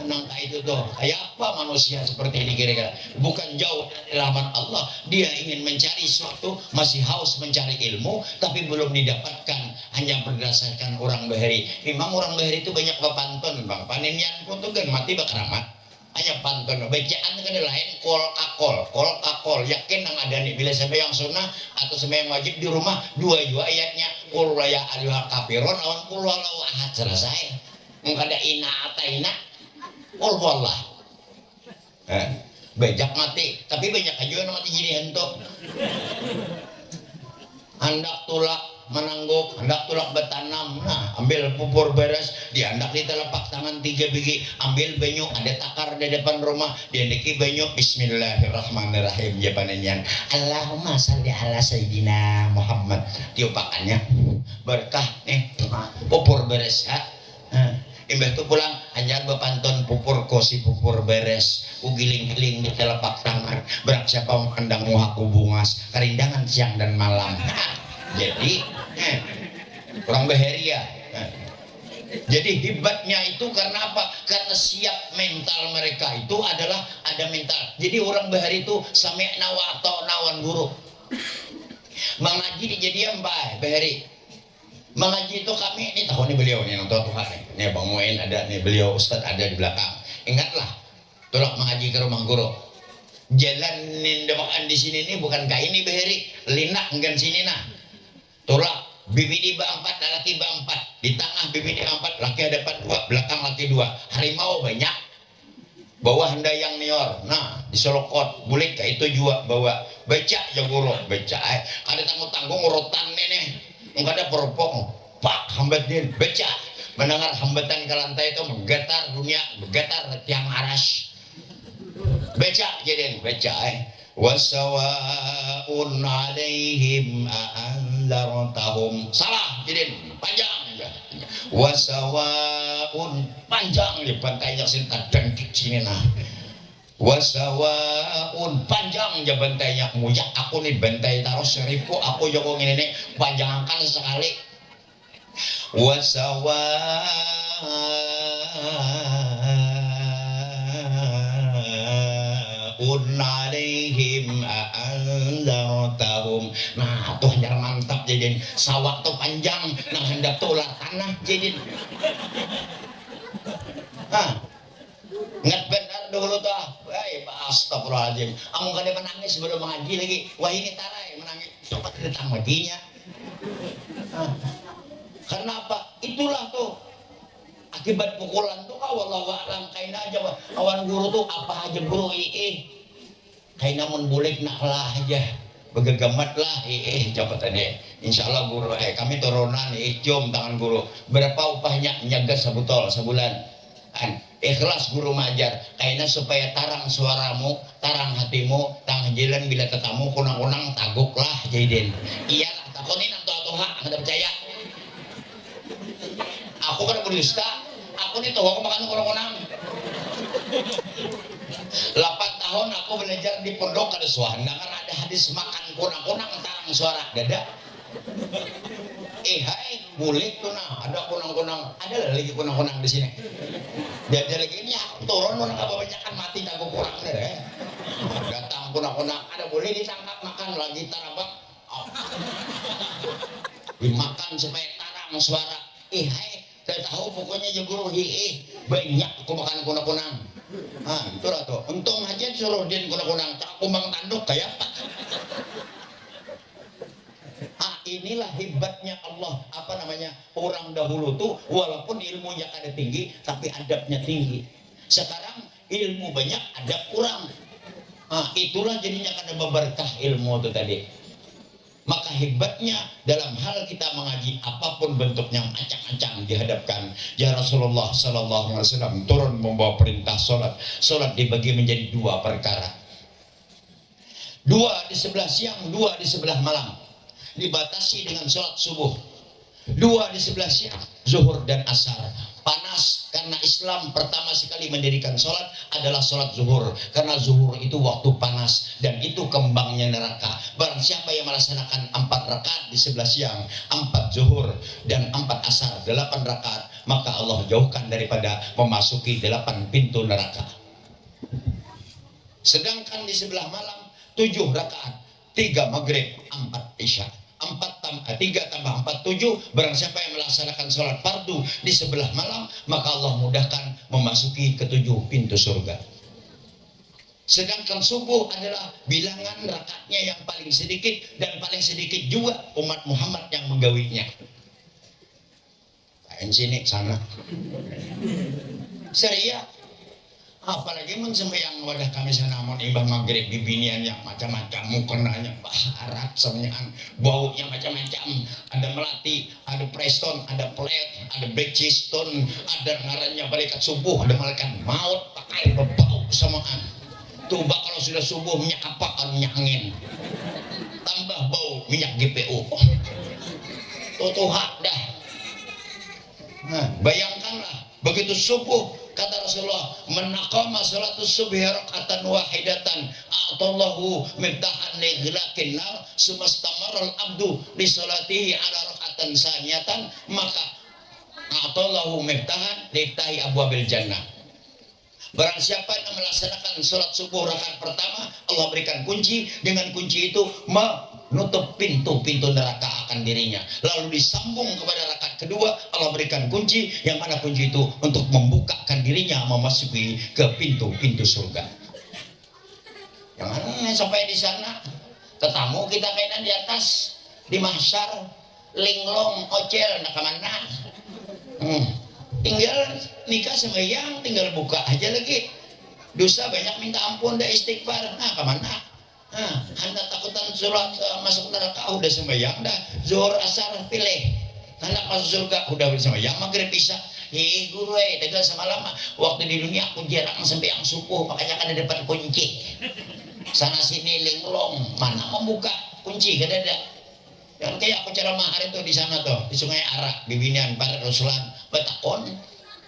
nang kayak itu tuh kayak apa manusia seperti ini kira-kira bukan jauh dari rahmat Allah dia ingin mencari sesuatu masih haus mencari ilmu tapi belum didapatkan hanya berdasarkan orang bahari memang orang bahari itu banyak bapantun bang panenyan pun tuh kan mati bakaramat hanya pantun bacaan kan lain kol kakol yakin nang ada nih bila sampai yang sunnah atau sampai yang wajib di rumah dua ayatnya kul raya alihal kafirun awan kul walau ahad selesai mungkin ada ina ataina kul wallah bejak mati tapi banyak aja yang mati jadi hentok hendak tulak menangguk hendak tulak bertanam nah ambil pupur beres diandak di telapak tangan 3 biji ambil banyu ada takar di depan rumah diandiki banyu bismillahirrahmanirrahim japanannya Allahumma salli ala sayyidina Muhammad tiupakannya berkah pupur beres imbah itu pulang hanya bepantun pupur kosi pupur beres ugiling-giling di telapak tangan berak siapa memandang muhaku bungas kerindangan siang dan malam jadi kurang beheria jadi hebatnya itu karena apa karena siap mental mereka itu adalah ada mental jadi orang bahari itu sami nawa atau nawan guru mengaji dijadian baik bahari mengaji itu kami ini tahu nih beliau nih nonton Tuhan nih Bang Muin ada nih beliau Ustadz ada di belakang ingatlah tolak mengaji ke rumah guru jalanin demakan di sini nih bukan kayak ini bahari linak enggak sini nah tolak bibi di empat laki empat di tengah bibi di empat laki ada 4 2 belakang laki 2 harimau banyak bawah henda yang nior nah disolokot bulik kayak itu juga bawa baca ya guru baca ada tanggung-tanggung urutan nih enggak ada peropong pak hambatin baca mendengar hambatan ke lantai itu menggetar dunia menggetar tiang aras baca jadi baca wasawaun alaihim a'anzartahum salah jadi panjang wasawaun panjang di bantainya sinta dan sini nah wasawaun panjang ya bantainya muyak aku nih bantai taruh 1000 aku joko ini panjangkan sekali wasawaun alaihim a'anzartahum nah tuh hanya mantap jadi sawah tuh panjang nah hendak tuh ular tanah jadi nggak benar dulu tuh astagfirullahaladzim kamu kada menangis sebelum mengaji lagi wah ini tarai menangis coba datang maginya Karena apa? Itulah tuh akibat pukulan tuh wallahu a'lam kaina aja awan guru tuh apa aja guru kaina mun bulik nak lah aja begegamat lah coba tadi insyaallah guru kami turunan cium tangan guru berapa upahnya nyaga sabutol sebulan kan ikhlas guru majar kaina supaya tarang suaramu tarang hatimu tang jalan bila tetamu kunang-kunang taguklah jaiden iya takonin atau hak ada percaya aku kan berdusta aku nih tahu aku makan kunang-kunang 8 tahun aku belajar di pondok ada suahana kan ada hadis makan kunang-kunang tarang suara dada hai bulik tuh nah ada kunang-kunang ada lagi kunang-kunang di sini dada lagi ini aku turun kunang kebanyakan mati tahu kurang deh datang kunang-kunang ada boleh ditangkap makan lagi tarabak dimakan supaya tarang suara hai saya tahu pokoknya ya guru banyak aku makan kunang-kunang itulah tuh untung aja suruh dia kunang-kunang tak kumbang tanduk kayak apa inilah hebatnya Allah apa namanya orang dahulu tuh walaupun ilmunya ada tinggi tapi adabnya tinggi sekarang ilmu banyak adab kurang itulah jadinya karena berkah ilmu itu tadi maka hebatnya dalam hal kita mengaji apapun bentuknya ancang-ancang dihadapkan ya Rasulullah Sallallahu Alaihi Wasallam turun membawa perintah sholat dibagi menjadi 2 perkara 2 di sebelah siang 2 di sebelah malam dibatasi dengan sholat subuh 2 di sebelah siang zuhur dan asar panas karena Islam pertama sekali mendirikan sholat adalah sholat zuhur karena zuhur itu waktu panas dan itu kembangnya neraka barang siapa yang melaksanakan 4 rakaat di sebelah siang 4 zuhur dan 4 asar 8 rakaat maka Allah jauhkan daripada memasuki 8 pintu neraka sedangkan di sebelah malam 7 rakaat 3 maghrib 4 isya 3 tambah 4 7 barang siapa yang melaksanakan sholat fardu di sebelah malam maka Allah mudahkan memasuki ke 7 pintu surga sedangkan subuh adalah bilangan rakaatnya yang paling sedikit dan paling sedikit juga umat Muhammad yang menggawinya sini sana serius apalagi mun sembahyang wadah kami sana mun imbah maghrib bibiniannya macam-macam mukenanya baharat semuanya baunya macam-macam ada melati ada preston ada pelet ada beciston ada ngarannya malaikat subuh ada malaikat maut pakai berbau semuaan tuh kalau sudah subuh minyak apa kan minyak angin tambah bau minyak GPU tuh dah bayangkanlah begitu subuh kata Rasulullah menaqama salatus subhi raka'atan wahidatan a'tallahu miftahan li ghilaqin nar sumastamarral abdu li salatihi ala raka'atan saniyatan maka a'tallahu miftahan li iftahi abwabil jannah barang siapa yang melaksanakan salat subuh rakaat pertama Allah berikan kunci dengan kunci itu menutup pintu-pintu neraka akan dirinya lalu disambung kepada rakaat kedua Allah berikan kunci yang mana kunci itu untuk membukakan dirinya memasuki ke pintu-pintu surga jangan sampai di sana tetamu kita kainan di atas di mahsyar linglong ocel nak kemana tinggal nikah sembahyang tinggal buka aja lagi dosa banyak minta ampun dah istighfar kemana anda takutan surat masuk neraka udah sembahyang dah zuhur asar pilih anak masuk surga udah sembahyang maghrib bisa guru tegal sama lama waktu di dunia aku jarang sembahyang subuh makanya kan ada depan kunci sana sini linglong mana membuka kunci kada ada yang kayak aku ceramah hari itu di sana tuh di Sungai Arak bibinian para Ruslan betakon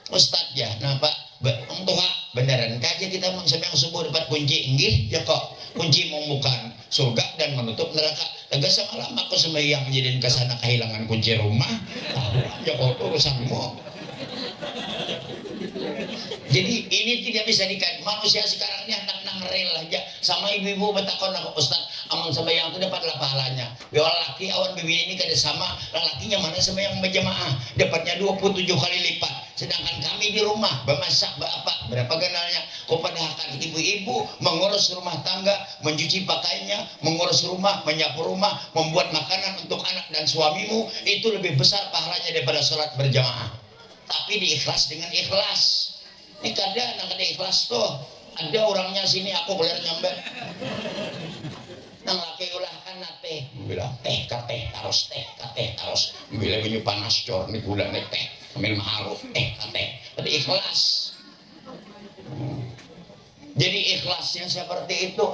Ustadz ya nah Pak tua beneran kaji kita sembahyang subuh dapat kunci inggih ya kok kunci membuka surga dan menutup neraka tegas sama lama aku sembahyang jadiin kesana kehilangan kunci rumah tahu aja kok urusanmu jadi ini tidak bisa dikait manusia sekarang ini hendak nangrel aja sama ibu-ibu betakon aku Ustaz amun sembahyang itu dapat pahalanya biar laki awan bibi ini kada sama lelakinya mana sembahyang berjamaah dapatnya 27 kali lipat sedangkan kami di rumah bermasak berapa ganalnya kepada ibu-ibu mengurus rumah tangga, mencuci pakaiannya, mengurus rumah, menyapu rumah, membuat makanan untuk anak dan suamimu, itu lebih besar pahalanya daripada sholat berjamaah. Tapi diikhlas dengan ikhlas. Ini kadang ada ikhlas tuh. Ada orangnya sini aku boleh nyampe. Nang laki ulah kan teh, bilang teh kateh terus, bila banyu panas cor nih gula nih teh, ambil maharu kateh, tapi ikhlas. Jadi ikhlasnya seperti itu,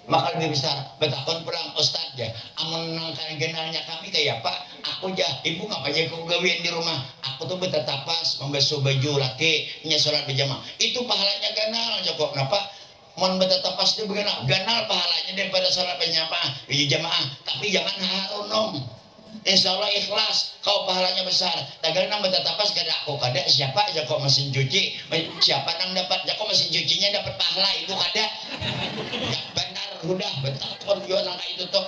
maka lebih besar. Betakon perang Ustaz ya, amun nangkan genalnya kami kayak Pak, aku jah, ibu ngapain kau gawian di rumah? Aku tuh betatapas, membasuh baju laki, sholat berjamaah. Itu pahalanya ganal Joko. Kenapa? Mon betatapas itu begitu ganal pahalanya daripada sholat berjamaah. Tapi jangan harunom. Insya Allah ikhlas, kau pahalanya besar. Tagal nang betatapas kada aku kada siapa aja kok mesin cuci, siapa nang dapat jako mesin cucinya dapat pahala itu kada. Ya, benar udah betakon juga nang itu tuh.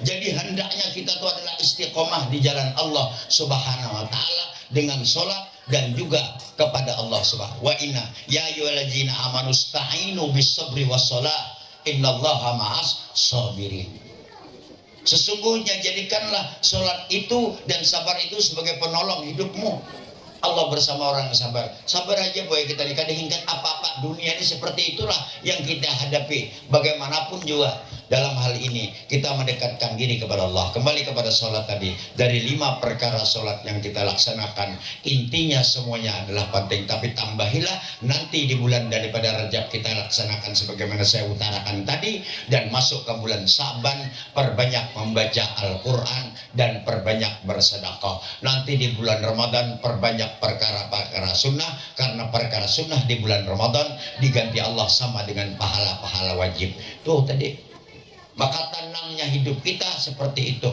Jadi hendaknya kita tuh adalah istiqomah di jalan Allah Subhanahu wa taala dengan sholat dan juga kepada Allah Subhanahu wa inna ya ayyuhallazina amanu sta'inu bis-sabri was-shalah innallaha ma'as sabirin. Sesungguhnya jadikanlah sholat itu dan sabar itu sebagai penolong hidupmu. Allah bersama orang yang sabar. Sabar aja boy, kita dikadang-kadang apa-apa dunia ini seperti itulah yang kita hadapi. Bagaimanapun juga dalam hal ini kita mendekatkan diri kepada Allah. Kembali kepada sholat tadi, dari 5 perkara sholat yang kita laksanakan, intinya semuanya adalah penting. Tapi tambahilah nanti di bulan daripada Rajab kita laksanakan sebagaimana saya utarakan tadi, dan masuk ke bulan Sa'ban perbanyak membaca Al-Quran dan perbanyak bersedekah. Nanti di bulan Ramadan perbanyak perkara-perkara sunnah, karena perkara sunnah di bulan Ramadan diganti Allah sama dengan pahala-pahala wajib. Tuh tadi, maka tenangnya hidup kita seperti itu,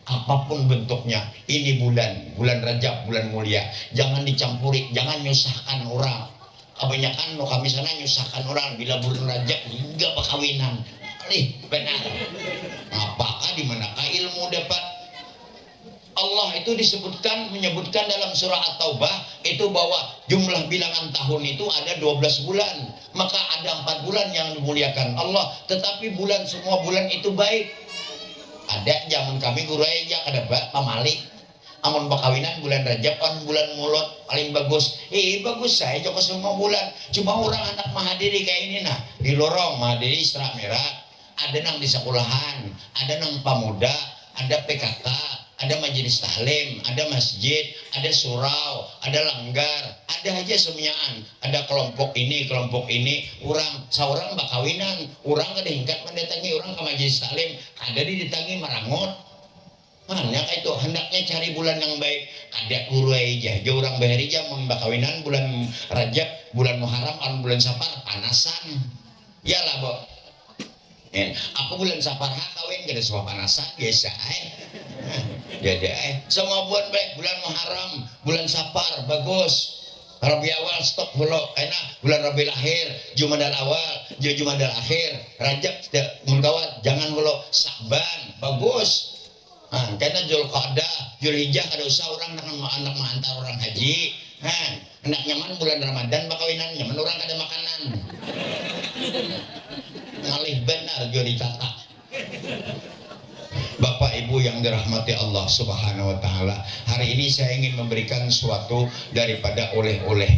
apapun bentuknya. Ini bulan Rajab, bulan mulia, jangan dicampuri, jangan nyusahkan orang. Kebanyakan kami sana nyusahkan orang bila bulan Rajab hingga perkawinan. Benar. Apakah dimanakah ilmu dapat? Allah itu menyebutkan dalam surah At-Taubah itu bahwa jumlah bilangan tahun itu ada 12 bulan. Maka ada 4 bulan yang dimuliakan Allah, tetapi semua bulan itu baik. Ada zaman kami guru aja kada pamalik. Amun pakawinan bulan Rajab kan bulan mulut paling bagus. Bagus saya joko semua bulan. Cuma orang anak mahadiri kayak ini nah, di lorong mahadiri Isra Mi'raj, ada nang di sekolahan, ada nang pamuda, ada PKK, ada majelis taklim, ada masjid, ada surau, ada langgar, ada aja semuaan. Ada kelompok ini, orang seorang bakawinan, orang kada hingkat mendatangi orang ke majelis taklim, kada didatangi marangot. Hanya itu hendaknya cari bulan yang baik. Kada guru aja, orang bahari aja membakawinan bulan Rajab, bulan Muharram, bulan Safar panasan. Yalah, Bo. Aku bulan Safar kawin kada suah panasan biasa jadi semua bulan baik. Bulan Muharram, bulan Safar bagus. Rabi awal stop dulu, karena bulan Rabi akhir, Jumadal awal, Jumadal akhir, Rajab mengkawat, jangan dulu. Sa'ban bagus. Karena Zulqa'dah, Zulhijjah kada usah orang anak menghantar orang haji. Enak nyaman bulan Ramadan bakawinan, nyaman orang kada makanan. Ngalih benar jadi kata. Bapak Ibu yang dirahmati Allah Subhanahu wa taala, hari ini saya ingin memberikan suatu daripada oleh-oleh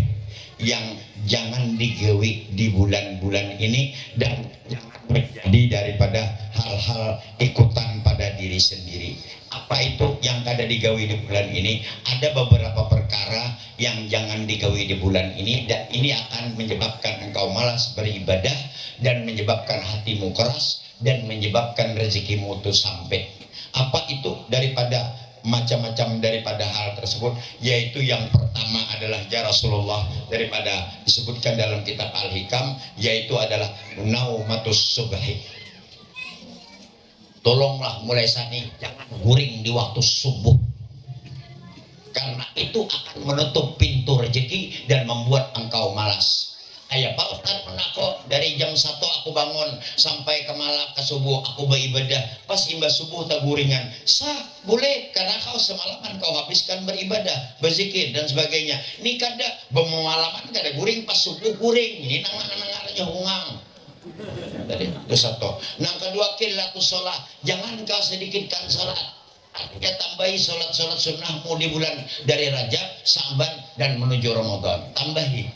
yang jangan digawi di bulan-bulan ini dan jangan menjadi daripada hal-hal ikutan pada diri sendiri. Apa itu yang kada digawi di bulan ini? Ada beberapa perkara yang jangan digawi di bulan ini, dan ini akan menyebabkan engkau malas beribadah dan menyebabkan hatimu keras dan menyebabkan rezekimu itu sampai. Apa itu daripada macam-macam daripada hal tersebut? Yaitu yang pertama adalah ya Rasulullah daripada disebutkan dalam kitab Al-Hikam, yaitu adalah naumatus subhi. Tolonglah mulai saat ini jangan guring di waktu subuh, karena itu akan menutup pintu rezeki dan membuat engkau malas. Ayah Pak Ustaz menako dari jam 1 aku bangun sampai ke malam ke subuh aku beribadah. Pas imbas subuh tak guringan. Sah, boleh karena kau semalaman kau habiskan beribadah, berzikir dan sebagainya. Ini kada bermalaman kada guring pas subuh guring. Ini nangarnya hungang. Tadi itu satu. Yang kedua qillatu sholat. Jangan kau sedikitkan sholat. Artinya tambahi sholat-sholat sunnahmu di bulan dari Rajab, Sa'ban dan menuju Ramadan. Tambahi.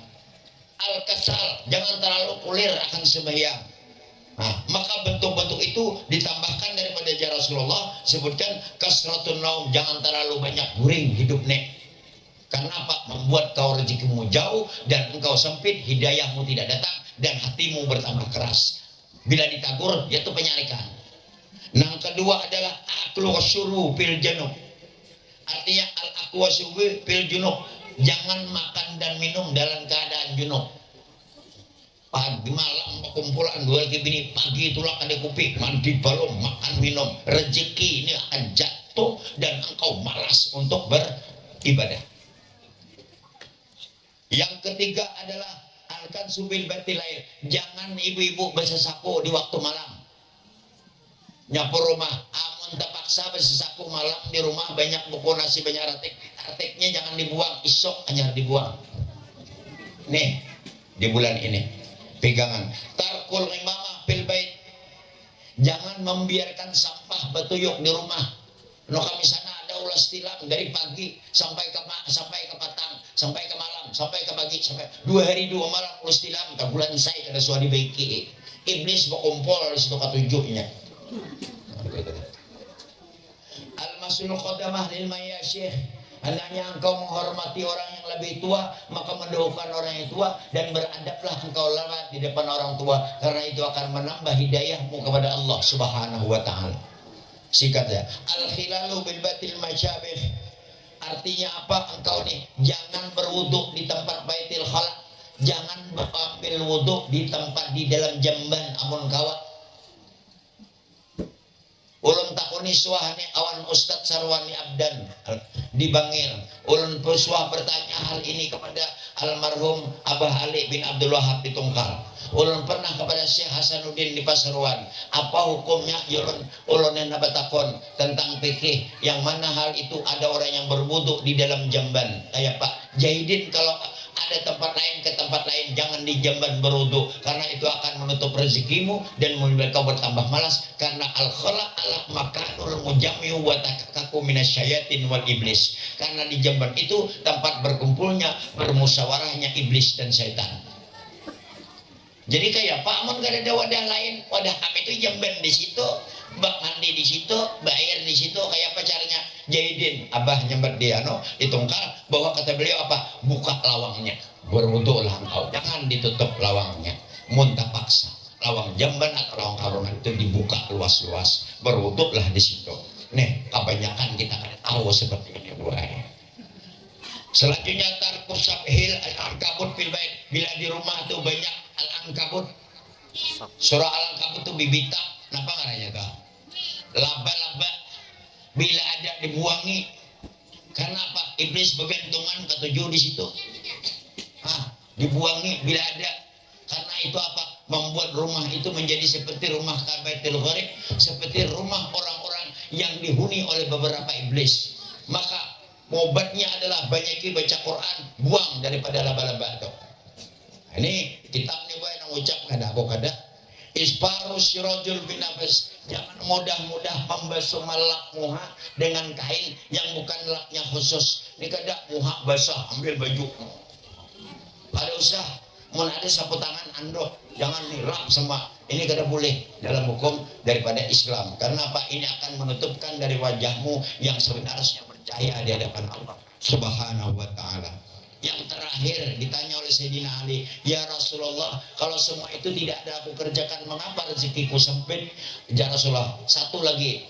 Al-kasal, jangan terlalu kulir akan sembahyang. Nah, maka bentuk-bentuk itu ditambahkan daripada Rasulullah sebutkan kasratun naum, jangan terlalu banyak guring hidup nek. Karena apa? Membuat kau rezekimu jauh dan engkau sempit, hidayahmu tidak datang dan hatimu bertambah keras. Bila ditagur, yaitu penyarikan. Yang kedua adalah aklu wasyuru fil junub. Artinya al-aklu wasyuru fil junub. Jangan makan dan minum dalam keadaan junub. Pagi malam kumpulan dua lagi bini pagi itulah ada kopi mandi belum makan minum, rezeki ini akan jatuh dan engkau malas untuk beribadah. Yang ketiga adalah alkan subil batilail. Jangan ibu-ibu bersesapu di waktu malam. Nyapu rumah, amun terpaksa bersesapu malam di rumah, banyak buku nasi, banyak artiknya jangan dibuang, isok hanya dibuang. Nih di bulan ini pegangan tarkul imamah fil bait, jangan membiarkan sampah betuyuk di rumah. No kami sana ada ulas tilang dari pagi sampai ke petang, sampai ke malam, sampai ke pagi, sampai 2 hari 2 malam ulas tilang. Ke bulan saya ada suami baiki iblis berkumpul di situ ketujuhnya. Al-masul qadamah lil mayyashih, hendaknya engkau menghormati orang yang lebih tua, maka mendoakan orang yang tua dan beradablah engkau lewat di depan orang tua, karena itu akan menambah hidayahmu kepada Allah Subhanahu wa taala. Singkat ya, al-khilalu bil batil masyabih. Artinya apa? Engkau nih jangan berwuduk di tempat Baitul Khala, jangan ambil wuduk di tempat di dalam jamban amun kawat. Ulun takuni suahani awan Ustadz Sarwani Abdan di Bangil. Ulun pesuah bertanya hal ini kepada almarhum Abah Ali bin Abdul Wahab di Tungkal. Ulun pernah kepada Syekh Hasanuddin di Pasuruan. Apa hukumnya? Ulun yang nabatakon tentang fikih yang mana hal itu ada orang yang berwudu di dalam jamban. Kayak Pak Jahidin, kalau ada tempat lain ke tempat lain jangan di jamban berwudu, karena itu akan menutup rezekimu dan membuat kau bertambah malas, karena al-khala ala makanul mujammiu wa takakaku minasyayatin wal iblis, karena di jamban itu tempat berkumpulnya bermusyawarahnya iblis dan setan. Jadi kayak Pak Amun gak ada wadah lain, wadah kami itu jamban di situ, bak mandi di situ, bayar di situ. Kayak apa caranya? Jahidin abah nyambat dia di Tungkal, bahwa kata beliau apa? Buka lawangnya, berwudulah engkau, jangan ditutup lawangnya. Muntah paksa lawang jamban atau lawang karungan itu dibuka luas-luas, berwudulah di situ. Nih kebanyakan kita kan tahu seperti ini buai. Selanjutnya tarkus sabhil al-ankabut fil bait. Bila di rumah tuh banyak al-ankabut, surah al-ankabut tuh bibita, kenapa ngaranya kak? Laba-laba, bila ada dibuangi. Karena apa? Iblis bergantungan ketujuh di situ. Dibuangi bila ada. Karena itu apa? Membuat rumah itu menjadi seperti rumah Baitul Gharib, seperti rumah orang-orang yang dihuni oleh beberapa iblis. Maka obatnya adalah banyaki baca Quran, buang daripada laba-laba itu. Ini kitab nih boy yang ucap kada aku kada. Isparus sirajul binafas, jangan mudah-mudah membasuh malak muha dengan kain yang bukan laknya khusus. Ini kada muha basah, ambil baju. Ada usah, mau ada sapu tangan ando, jangan nilap sama. Ini kada boleh dalam hukum daripada Islam. Karena apa? Ini akan menutupkan dari wajahmu yang sebenarnya percaya di hadapan Allah Subhanahu wa taala. Yang terakhir ditanya oleh Sayyidina Ali, ya Rasulullah, kalau semua itu tidak ada aku kerjakan, mengapa rezekiku sempit? Ya Rasulullah, satu lagi,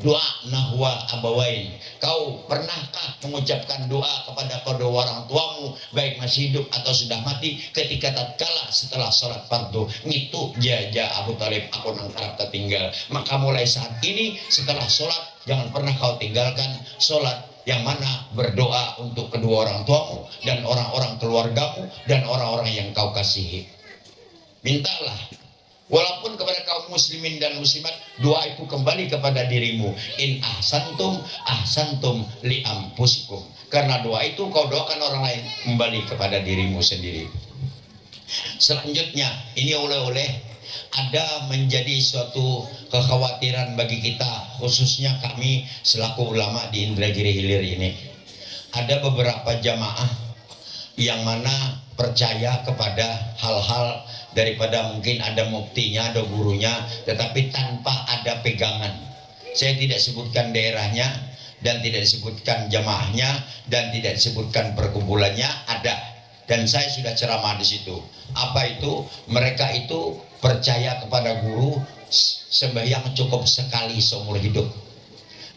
doa nahwa abawain. Kau pernahkah mengucapkan doa kepada kedua orang tuamu, baik masih hidup atau sudah mati, ketika tatkala setelah sholat fardu? Itu jaja Abu Talib, aku nangkap tertinggal. Maka mulai saat ini setelah sholat jangan pernah kau tinggalkan sholat yang mana berdoa untuk kedua orang tuamu dan orang-orang keluargamu dan orang-orang yang kau kasihi. Mintalah, walaupun kepada kaum muslimin dan muslimat, doa itu kembali kepada dirimu. In ahsantum li anfusikum. Karena doa itu kau doakan orang lain, kembali kepada dirimu sendiri. Selanjutnya, ini oleh-oleh ada menjadi suatu kekhawatiran bagi kita, khususnya kami selaku ulama di Indragiri Hilir ini. Ada beberapa jamaah yang mana percaya kepada hal-hal daripada mungkin ada muftinya, ada gurunya, tetapi tanpa ada pegangan. Saya tidak sebutkan daerahnya dan tidak disebutkan jamaahnya dan tidak disebutkan perkumpulannya, ada, dan saya sudah ceramah di situ. Apa itu? Mereka itu percaya kepada guru, sembahyang cukup sekali seumur hidup,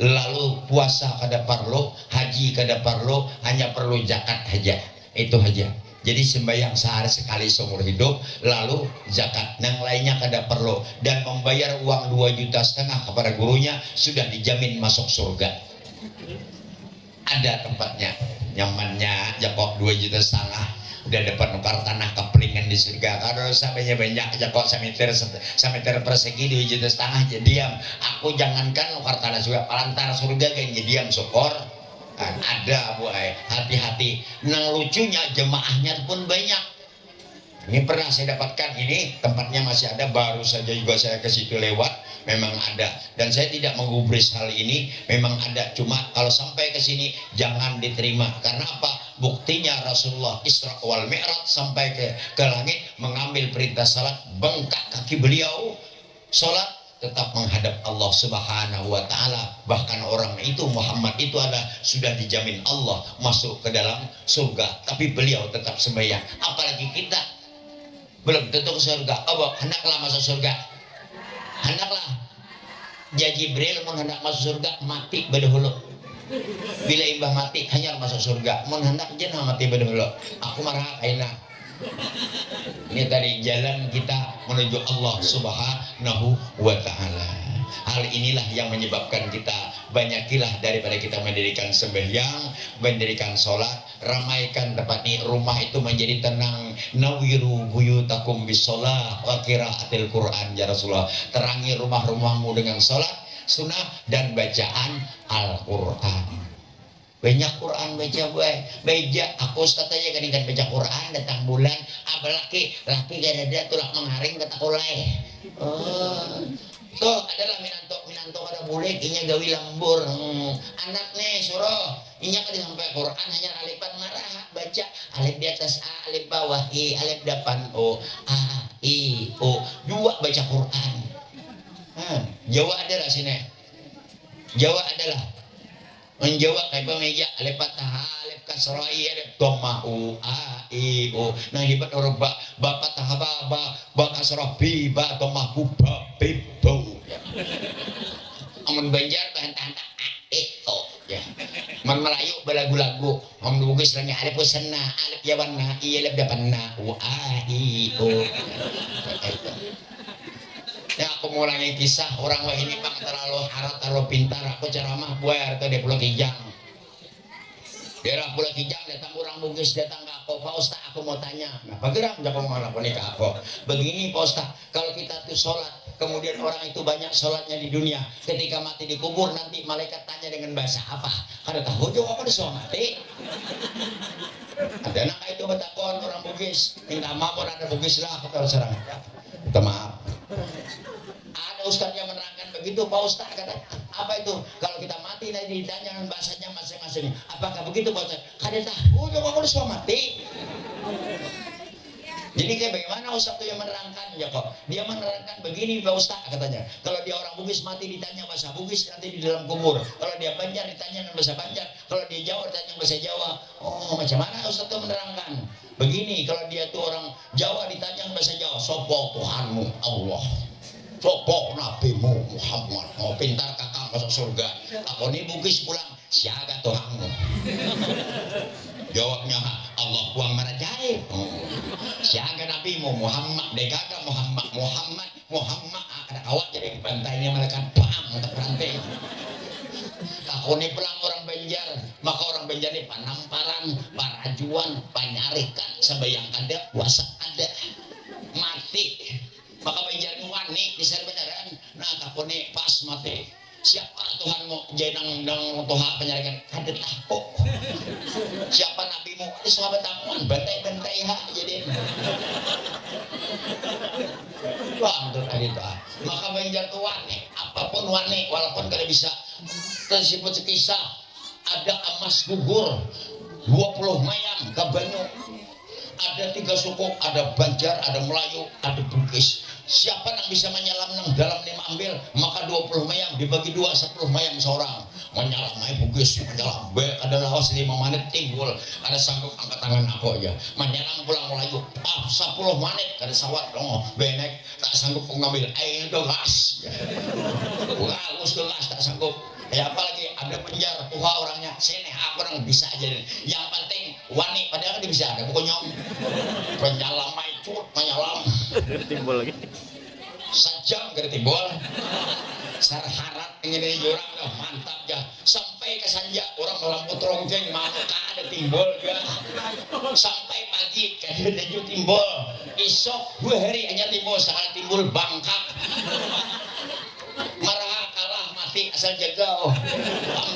lalu puasa kada perlu, haji kada perlu, hanya perlu zakat saja, itu saja. Jadi sembahyang sehari sekali seumur hidup, lalu zakat, yang lainnya kada perlu, dan membayar uang 2,5 juta kepada gurunya sudah dijamin masuk surga. Ada tempatnya, nyamannya, jakok 2,5 juta, udah dapat nukar tanah kepelingan di surga. Kalau sampainya banyak jakok semeter persegi 2,5 juta, jadi diam. Aku jangankan nukar tanah surga, palantar surga kayaknya diam syukur. Ada buai, hati-hati. Nah lucunya jemaahnya pun banyak. Ini pernah saya dapatkan, ini tempatnya masih ada, baru saja juga saya ke situ lewat, memang ada. Dan saya tidak menggubris hal ini, memang ada. Cuma kalau sampai ke sini jangan diterima. Karena apa? Buktinya Rasulullah Isra wal Mi'raj sampai ke langit, mengambil perintah salat, bengkak kaki beliau, salat tetap menghadap Allah Subhanahu wa taala. Bahkan orang itu, Muhammad itu sudah dijamin Allah masuk ke dalam surga, tapi beliau tetap sembahyang. Apalagi kita belum tentu ke surga. Oh, hendaklah masuk surga. Hendaklah. Ya Jibril mun hendak masuk surga mati bedahulu. Bila imbah mati hanya masuk surga. Mun hendak jenah mati bedahulu. Aku marah kaina. Ini tadi jalan kita menuju Allah Subhanahu wa taala. Hal inilah yang menyebabkan kita banyakilah daripada kita mendirikan sembahyang, mendirikan sholat, ramaikan tempat ini, rumah itu menjadi tenang. Nawiru buyutakum bisolah wa qiraatil Quran ya Rasulullah. Terangi rumah-rumahmu dengan sholat sunnah dan bacaan Al-Quran. Banyak Quran baca baca. Aku katanya kan baca Quran datang bulan apalagi laki gak tulak mengharing kata kulai. So adalah minanto kada boleh inya gawi lambur. Anak nih suruh inya kada sampai Quran hanya alipan marah baca alif di atas a, alif bawah i, alif depan o, a i o, dua baca Quran. Jawa adalah sini. Jawa adalah menjawab kayak pemeja alif fathah, alif kasrah, alif dhamma, u a i o. Nah hebat orang ba fathah ba kasrah bi ba dhamma bu ba bi bu. Amun Banjar bahan tahan o ya. Man Melayu balagu-lagu, om Bugis lagi alif usna, alif yawanna, i alif dapanna, u a i o. Ya aku mengulangi kisah orang wah ini bang terlalu harap terlalu pintar. Aku ceramah buat atau di Pulau Kijang, daerah Pulau Kijang, datang orang Bugis datang ke aku, Pak Ustaz aku mau tanya. Nah bergerak jago malah ke aku begini Pak Ustaz, kalau kita tuh sholat kemudian orang itu banyak sholatnya di dunia, ketika mati dikubur nanti malaikat tanya dengan bahasa apa? Kada tahu jawab apa sholat mati. Ada anak itu betakon orang Bugis, minta maaf orang ada Bugis lah kata serang. Minta maaf. Ada ustaz yang menerangkan begitu Pak Ustaz katanya. Apa itu? Kalau kita mati nanti ditanya dengan bahasanya masing-masing. Apakah begitu Pak Ustaz? Kada tahu jawab apa sholat mati. Jadi kayak bagaimana Ustaz itu yang menerangkan ya kok? Dia menerangkan begini Pak Ustaz katanya. Kalau dia orang Bugis mati ditanya bahasa Bugis nanti di dalam kubur. Kalau dia Banjar ditanya dengan bahasa Banjar. Kalau dia Jawa ditanya bahasa Jawa. Oh macam mana Ustaz itu menerangkan? Begini kalau dia tuh orang Jawa ditanya bahasa Jawa. Sopo Tuhanmu Allah. Sopo Nabimu Muhammad. Mau pintar kakak masuk surga. Aku ini Bugis pulang. Siaga Tuhanmu. Jawabnya Allah buang marajaib. Siaga Nabimu Muhammad, degaga Muhammad ada kawat jadi pantainya malaikat bang untuk rantai. Aku ini pulang orang Banjar Banjar, maka orang Banjar ini panamparan, parajuan, panyarikan, sebayangkan dia puasa ada mati, maka Banjar ini wani di sana beneran. Nah kapone pas mati, siapa Tuhanmu jenang dang toha penyarikan kadet aku, siapa nabimu ini sahabat tamuan bantai ha jadi wah untuk itu maka Banjar tuh wani, apapun wani, walaupun kalian bisa tersebut sekisah ada emas gugur 20 mayang ke Banyu, ada 3 suku, ada Banjar, ada Melayu, ada Bugis. Siapa yang bisa menyelam nang dalam 5 ambil, maka 20 mayang dibagi 2, 10 mayang seorang. Menyelam naik Bugis, menyelam ada lawas 5 menit timbul, ada sanggup angkat tangan aku aja. Menyelam pulang Melayu, 10 menit ada sawat dong, benek tak sanggup mengambil air gas. Bagus gas tak sanggup. Ya apalagi ada Banjar tuha orangnya sini aku orang bisa aja, yang penting wani padahal dia bisa ada pokoknya penyelam maicut menyelam timbul lagi sajam gak timbul sarharat ini jurang mantap ya sampai ke Sanja orang melambut ronggeng maka ada timbul ya sampai pagi kan ada timbul isok 2 hari hanya timbul sekali timbul bangkak marah kalah mati asal jaga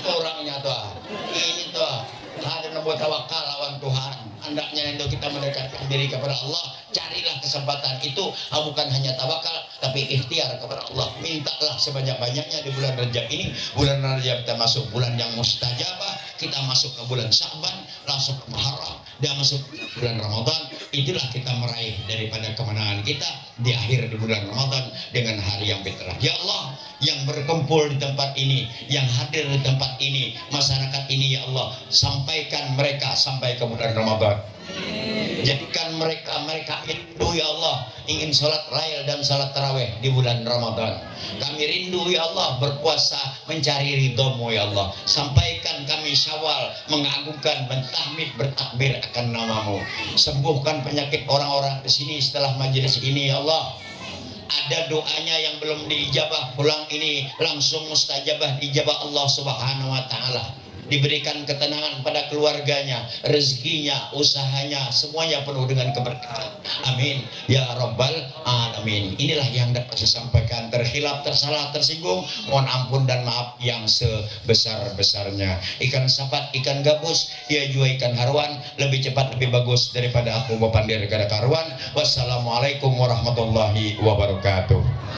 orangnya tuh ini tuh ada yang buat tawakal lawan Tuhan. Hendaknya itu kita mendekatkan diri kepada Allah, carilah kesempatan itu, bukan hanya tawakal tapi ikhtiar kepada Allah. Mintalah sebanyak-banyaknya di bulan Rajab ini. Bulan Rajab kita masuk bulan yang mustajabah, kita masuk ke bulan Sya'ban, langsung ke Muharram, dan masuk bulan Ramadan. Itulah kita meraih daripada kemenangan kita di akhir di bulan Ramadan dengan hari yang fitrah. Ya Allah, yang berkumpul di tempat ini, yang hadir di tempat ini, masyarakat ini ya Allah, sampaikan mereka sampai ke bulan Ramadan. Jadikan mereka rindu ya Allah ingin sholat lail dan sholat tarawih di bulan Ramadan. Kami rindu ya Allah berpuasa mencari ridhomu ya Allah. Sampaikan kami Syawal mengagungkan, mentahmid, bertakbir akan namamu. Sembuhkan penyakit orang-orang di sini setelah majelis ini ya Allah. Ada doanya yang belum diijabah, pulang ini langsung mustajabah diijabah Allah Subhanahu wa taala. Diberikan ketenangan pada keluarganya, rezekinya, usahanya, semuanya penuh dengan keberkahan. Amin ya rabbal alamin. Inilah yang dapat saya sampaikan. Terkhilaf, tersalah, tersinggung, mohon ampun dan maaf yang sebesar-besarnya. Ikan sapat, ikan gabus, ya juga ikan haruan, lebih cepat lebih bagus daripada aku bapandir kada karuan. Wassalamualaikum warahmatullahi wabarakatuh.